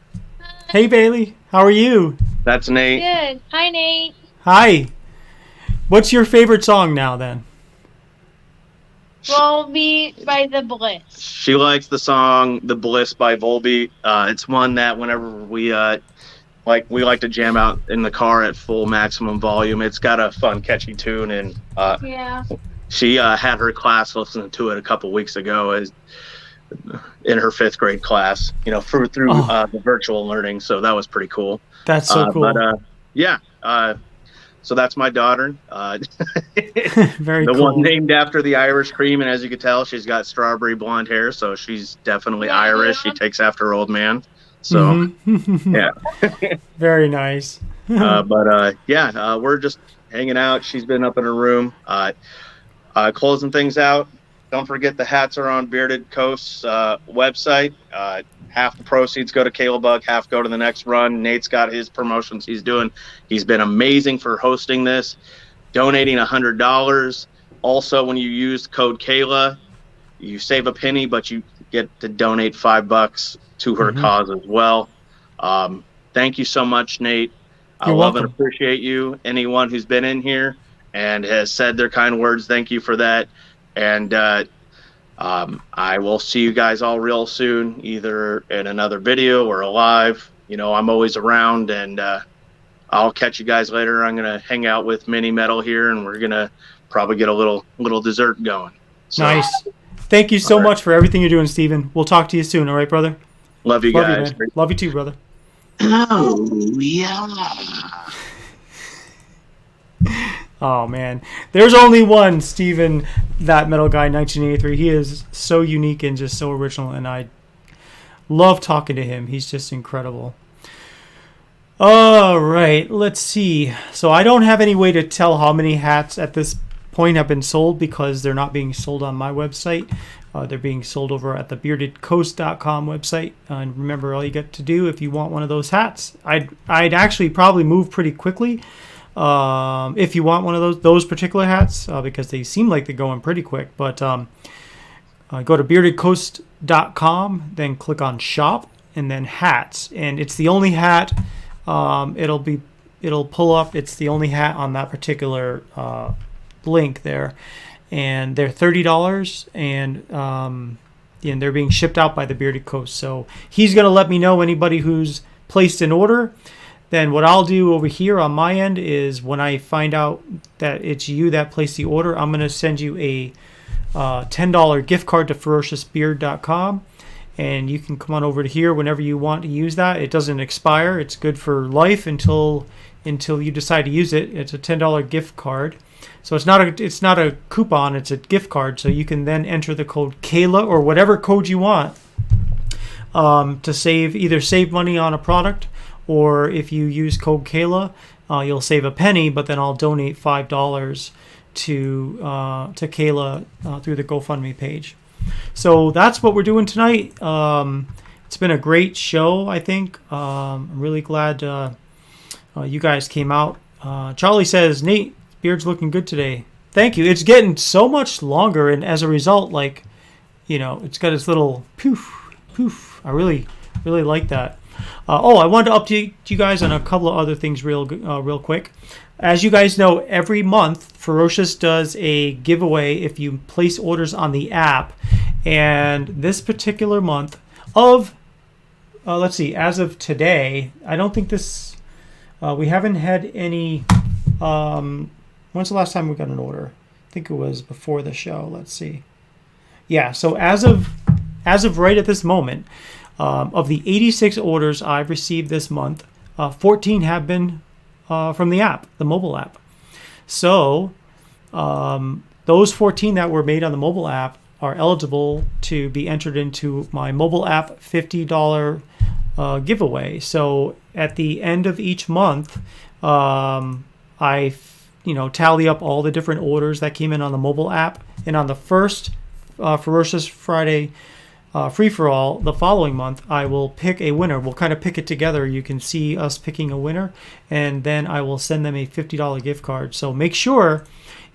Speaker 1: Hey, Bailey. How are you?
Speaker 2: That's Nate.
Speaker 4: Good. Hi, Nate.
Speaker 1: Hi. What's your favorite song now, then?
Speaker 4: Volbeat by The Bliss.
Speaker 2: She likes the song "The Bliss" by Volbeat. It's one that whenever we like to jam out in the car at full maximum volume. It's got a fun, catchy tune, and
Speaker 4: Yeah.
Speaker 2: she had her class listening to it a couple weeks ago in her 5th grade class. Through the virtual learning. So that was pretty cool.
Speaker 1: That's so cool.
Speaker 2: But yeah. So that's my daughter.
Speaker 1: Very
Speaker 2: the
Speaker 1: cool.
Speaker 2: one named after the Irish cream, and as you can tell, she's got strawberry blonde hair, so she's definitely
Speaker 4: Yeah.
Speaker 2: Irish. She takes after her old man. So yeah.
Speaker 1: Very nice.
Speaker 2: We're just hanging out. She's been up in her room, closing things out. Don't forget the hats are on Bearded Coast's website. Half the proceeds go to KaylaBug, half go to the next run. Nate's got his promotions he's doing. He's been amazing for hosting this, donating $100. Also, when you use code Kayla, you save a penny, but you get to donate $5 to her cause as well. Thank you so much, Nate. I
Speaker 1: You're
Speaker 2: love
Speaker 1: welcome.
Speaker 2: and appreciate you. Anyone who's been in here and has said their kind words, thank you for that. And I will see you guys all real soon, either in another video or a live. I'm always around, and I'll catch you guys later. I'm going to hang out with Mini Metal here, and we're going to probably get a little dessert going. So,
Speaker 1: nice. Thank you so much for everything you're doing, Steven. We'll talk to you soon. All right, brother?
Speaker 2: Love you guys.
Speaker 1: Man. Love you too, brother.
Speaker 2: Oh, yeah.
Speaker 1: Oh, man. There's only one Steven, that metal guy, 1983. He is so unique and just so original, and I love talking to him. He's just incredible. All right, let's see. So I don't have any way to tell how many hats at this point have been sold because they're not being sold on my website. They're being sold over at the beardedcoast.com website. And remember, all you got to do if you want one of those hats, I'd actually probably move pretty quickly if you want one of those particular hats because they seem like they're going pretty quick. But go to beardedcoast.com, then click on shop, and then hats. And it's the only hat. It'll pull up. It's the only hat on that particular link there. And they're $30, and they're being shipped out by the Bearded Coast. So he's going to let me know anybody who's placed an order. Then what I'll do over here on my end is when I find out that it's you that placed the order, I'm going to send you a $10 gift card to ferociousbeard.com. And you can come on over to here whenever you want to use that. It doesn't expire. It's good for life until you decide to use it. It's a $10 gift card. So it's not a coupon, it's a gift card. So you can then enter the code Kayla or whatever code you want to save money on a product, or if you use code Kayla, you'll save a penny, but then I'll donate $5 to Kayla through the GoFundMe page. So that's what we're doing tonight. It's been a great show, I think. I'm really glad you guys came out. Charlie says, Nate, beard's looking good today. Thank you. It's getting so much longer, and as a result, it's got its little poof. I really like that. I wanted to update you guys on a couple of other things real quick. As you guys know, every month Ferocious does a giveaway if you place orders on the app. And this particular month of, as of today, I don't think we haven't had any. When's the last time we got an order? I think it was before the show. Let's see. Yeah, so as of right at this moment, of the 86 orders I've received this month, 14 have been from the app, the mobile app. So those 14 that were made on the mobile app are eligible to be entered into my mobile app $50 giveaway. So at the end of each month, I tally up all the different orders that came in on the mobile app, and on the first Ferocious Friday free-for-all the following month, I will pick a winner. We'll kind of pick it together. You can see us picking a winner, and then I will send them a $50 gift card. So make sure,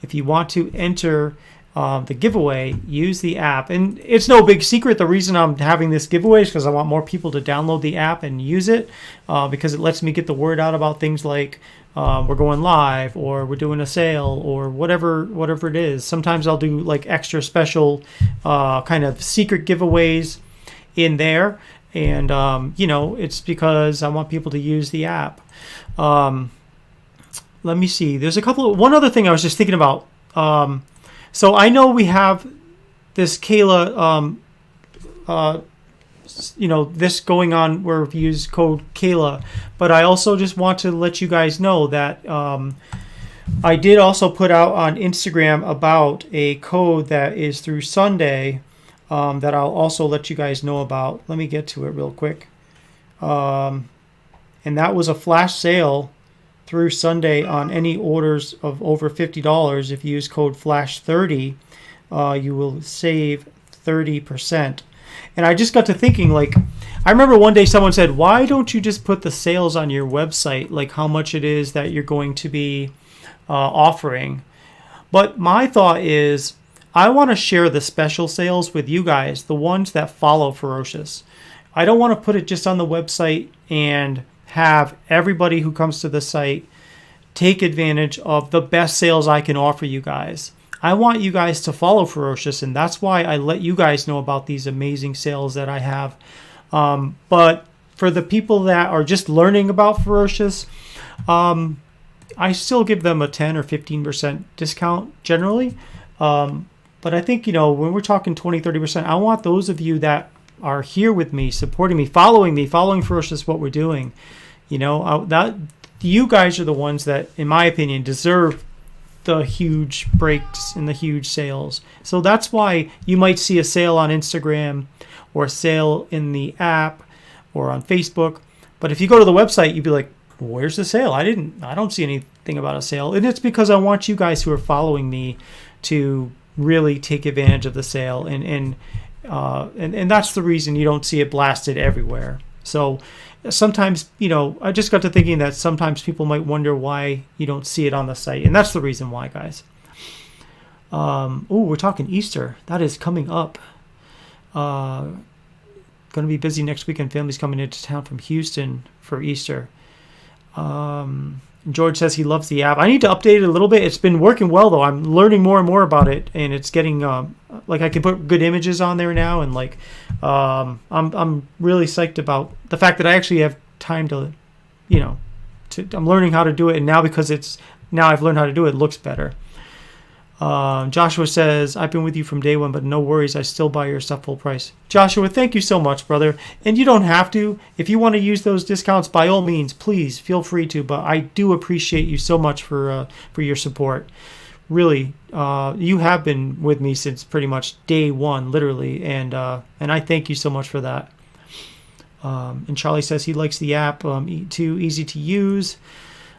Speaker 1: if you want to enter the giveaway, use the app. And it's no big secret. The reason I'm having this giveaway is because I want more people to download the app and use it, because it lets me get the word out about things like we're going live, or we're doing a sale, or whatever it is. Sometimes I'll do like extra special kind of secret giveaways in there, and it's because I want people to use the app. Let me see. There's one other thing I was just thinking about. So I know we have this Kayla, this going on where we use code Kayla, but I also just want to let you guys know that I did also put out on Instagram about a code that is through Sunday that I'll also let you guys know about. Let me get to it real quick. And that was a flash sale through Sunday on any orders of over $50. If you use code FLASH30, you will save 30%. And I just got to thinking, I remember one day someone said, why don't you just put the sales on your website, like how much it is that you're going to be offering? But my thought is, I want to share the special sales with you guys, the ones that follow Ferocious. I don't want to put it just on the website and have everybody who comes to the site take advantage of the best sales I can offer you guys. I want you guys to follow Ferocious, and that's why I let you guys know about these amazing sales that I have. But for the people that are just learning about Ferocious, I still give them a 10 or 15% discount generally. But I think, when we're talking 20, 30%, I want those of you that are here with me, supporting me, following Ferocious, what we're doing. That you guys are the ones that, in my opinion, deserve the huge breaks and the huge sales. So that's why you might see a sale on Instagram or a sale in the app or on Facebook. But if you go to the website, you'd be like, where's the sale? I don't see anything about a sale. And it's because I want you guys who are following me to really take advantage of the sale. And that's the reason you don't see it blasted everywhere. So sometimes, I just got to thinking that sometimes people might wonder why you don't see it on the site. And that's the reason why, guys. We're talking Easter. That is coming up. Going to be busy next weekend. Family's coming into town from Houston for Easter. George says he loves the app. I need to update it a little bit. It's been working well, though. I'm learning more and more about it, and it's getting I can put good images on there now, and I'm really psyched about the fact that I actually have time to, I'm learning how to do it, and now because I've learned how to do it, it looks better. Joshua says, I've been with you from day one, but no worries. I still buy your stuff full price. Joshua, thank you so much, brother. And you don't have to. If you want to use those discounts, by all means, please feel free to. But I do appreciate you so much for your support. Really, you have been with me since pretty much day one, literally. And I thank you so much for that. And Charlie says he likes the app, too. Easy to use,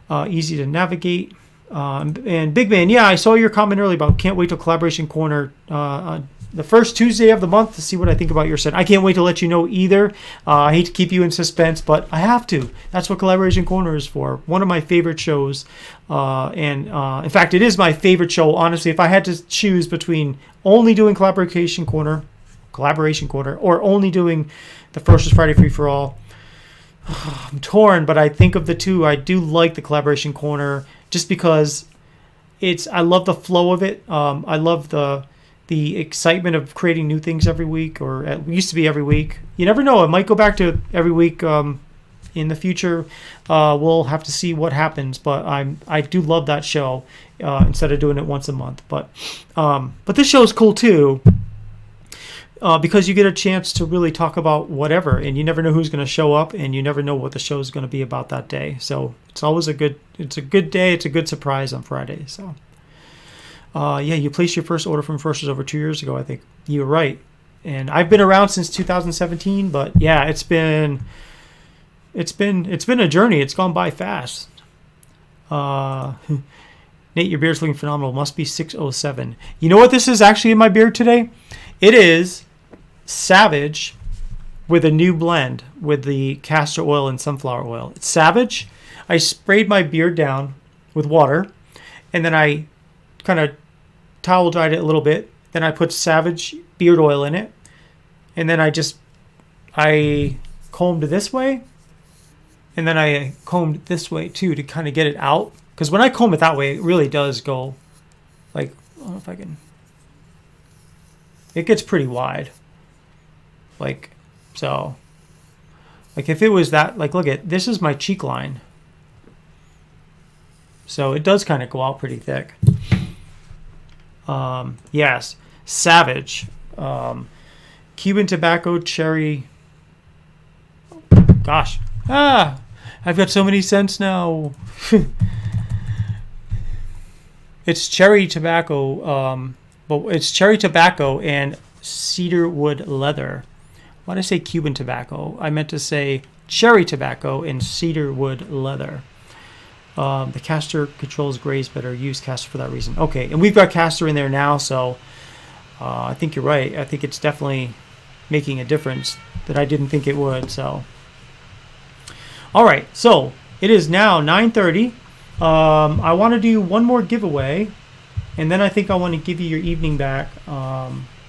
Speaker 1: easy to navigate. And Big Man, I saw your comment earlier about can't wait till Collaboration Corner the first Tuesday of the month to see what I think about your set. I can't wait to let you know either. I hate to keep you in suspense, but I have to. That's what Collaboration Corner is for. One of my favorite shows. In fact, it is my favorite show, honestly. If I had to choose between only doing Collaboration Corner, or only doing the Ferocious Friday Free-For-All, I'm torn, but I think of the two, I do like the Collaboration Corner just because I love the flow of it. I love the excitement of creating new things every week, or it used to be every week. You never know. It might go back to every week in the future. We'll have to see what happens, but I do love that show instead of doing it once a month. But this show is cool too. Because you get a chance to really talk about whatever, and you never know who's going to show up, and you never know what the show is going to be about that day. So it's always a good day. It's a good surprise on Friday. So, you placed your first order from Ferocious over 2 years ago. I think you're right, and I've been around since 2017. But yeah, it's been a journey. It's gone by fast. Nate, your beard's looking phenomenal. Must be 607. You know what this is actually in my beard today? It is Savage with a new blend with the castor oil and sunflower oil. It's Savage. I sprayed my beard down with water, and then I kind of towel dried it a little bit. Then I put Savage beard oil in it, and then I combed this way, and then I combed this way too to kind of get it out. Because when I comb it that way, it really does go I don't know if I can. It gets pretty wide. If it was that, look at, this is my cheek line. So it does kind of go out pretty thick. Yes, Savage. Cuban tobacco, cherry. Gosh. I've got so many scents now. It's cherry tobacco, but it's cherry tobacco and cedarwood leather. Why did I say Cuban tobacco? I meant to say cherry tobacco and cedarwood leather. The castor controls grays better. Use castor for that reason. Okay, and we've got castor in there now, so I think you're right. I think it's definitely making a difference that I didn't think it would. So, all right, so it is now 9:30. I want to do one more giveaway, and then I think I want to give you your evening back.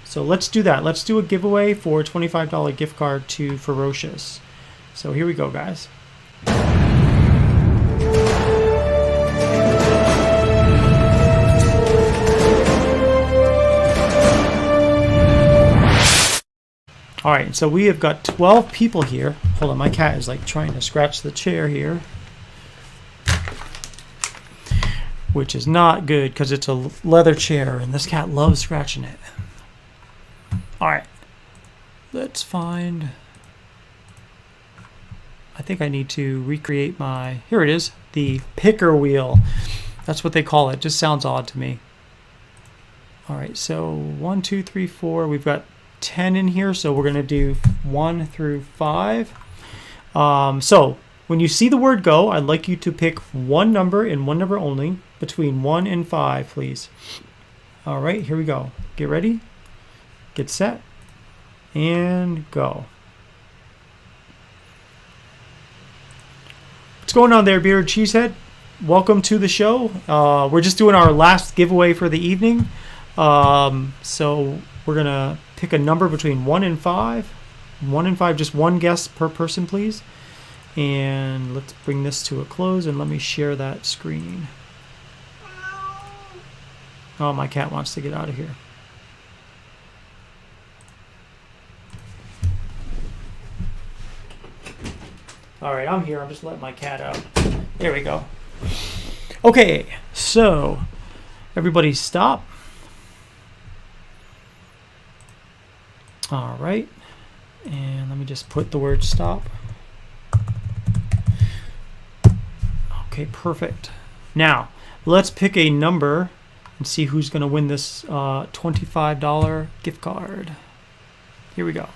Speaker 1: So let's do that. Let's do a giveaway for a $25 gift card to Ferocious. So here we go, guys. All right, so we have got 12 people here. Hold on, my cat is trying to scratch the chair here. which is not good because it's a leather chair and this cat loves scratching it. All right, let's find, I think I need to recreate here it is, the picker wheel. That's what they call it. Just sounds odd to me. All right, so 1, 2, 3, 4. We've got 10 in here, so we're going to do 1 through 5. So when you see the word go, I'd like you to pick one number and one number only between 1 and 5, please. All right, here we go. Get ready, get set, and go. What's going on there, Bearded Cheesehead? Welcome to the show. We're just doing our last giveaway for the evening. So we're going to pick a number between 1 and 5. 1 and 5, just one guess per person, please. And let's bring this to a close and let me share that screen. Oh, my cat wants to get out of here. All right, I'm here. I'm just letting my cat out. There we go. Okay, so everybody stop. All right, and let me just put the word stop. Okay, perfect. Now, let's pick a number and see who's going to win this $25 gift card. Here we go.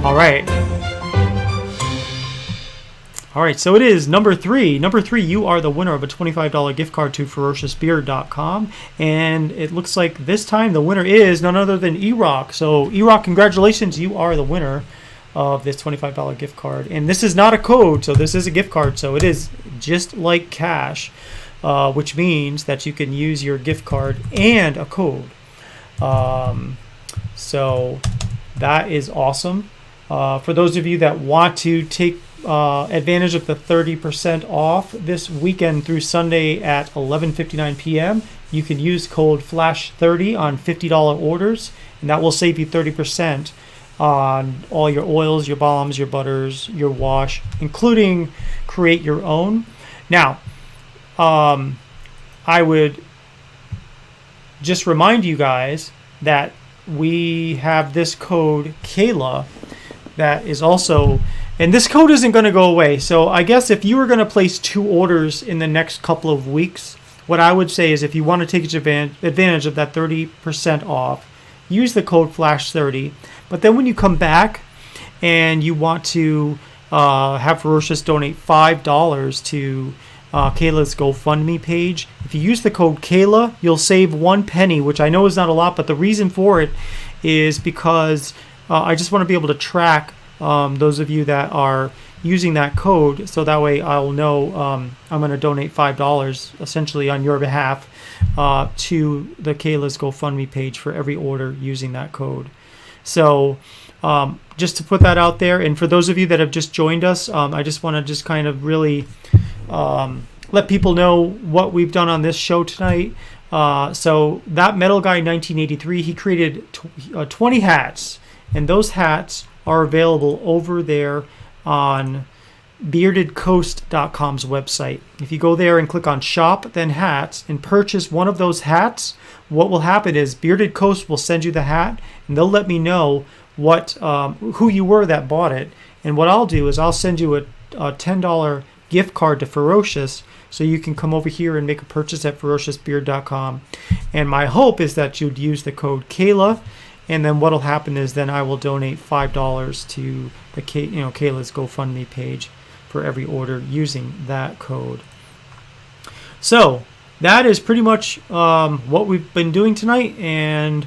Speaker 1: All right. All right, so it is number 3. Number 3, you are the winner of a $25 gift card to ferociousbeard.com. And it looks like this time the winner is none other than E-Rock. So E-Rock, congratulations, you are the winner of this $25 gift card. And this is not a code, so this is a gift card. So it is just like cash, which means that you can use your gift card and a code. So that is awesome. For those of you that want to take advantage of the 30% off this weekend through Sunday at 11:59 p.m., you can use code FLASH30 on $50 orders, and that will save you 30% on all your oils, your balms, your butters, your wash, including create your own. Now, I would just remind you guys that we have this code Kayla that is also, and this code isn't going to go away. So I guess if you were going to place 2 orders in the next couple of weeks, what I would say is if you want to take advantage of that 30% off, use the code FLASH30. But then when you come back and you want to have Ferocious donate $5 to Kayla's GoFundMe page, if you use the code Kayla, you'll save 1 penny, which I know is not a lot, but the reason for it is because I just want to be able to track those of you that are using that code, so that way I'll know I'm going to donate $5 essentially on your behalf to the Kayla's GoFundMe page for every order using that code. So just to put that out there, and for those of you that have just joined us, I just want to just kind of really let people know what we've done on this show tonight. So that Metal Guy 1983, he created 20 hats, and those hats are available over there on beardedcoast.com's website. If you go there and click on shop, then hats, and purchase one of those hats, what will happen is Bearded Coast will send you the hat, and they'll let me know what who you were that bought it. And what I'll do is I'll send you a $10 gift card to Ferocious, so you can come over here and make a purchase at ferociousbeard.com. And my hope is that you'd use the code Kayla, and then what'll happen is then I will donate $5 to the Kayla's GoFundMe page for every order using that code. So that is pretty much what we've been doing tonight, and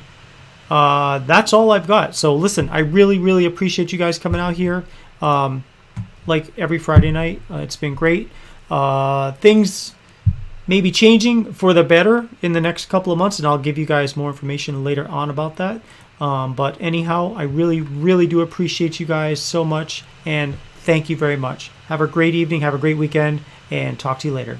Speaker 1: that's all I've got. So listen, I really, really appreciate you guys coming out here like every Friday night. It's been great. Things may be changing for the better in the next couple of months, and I'll give you guys more information later on about that. But anyhow, I really, really do appreciate you guys so much, and thank you very much. Have a great evening, have a great weekend, and talk to you later.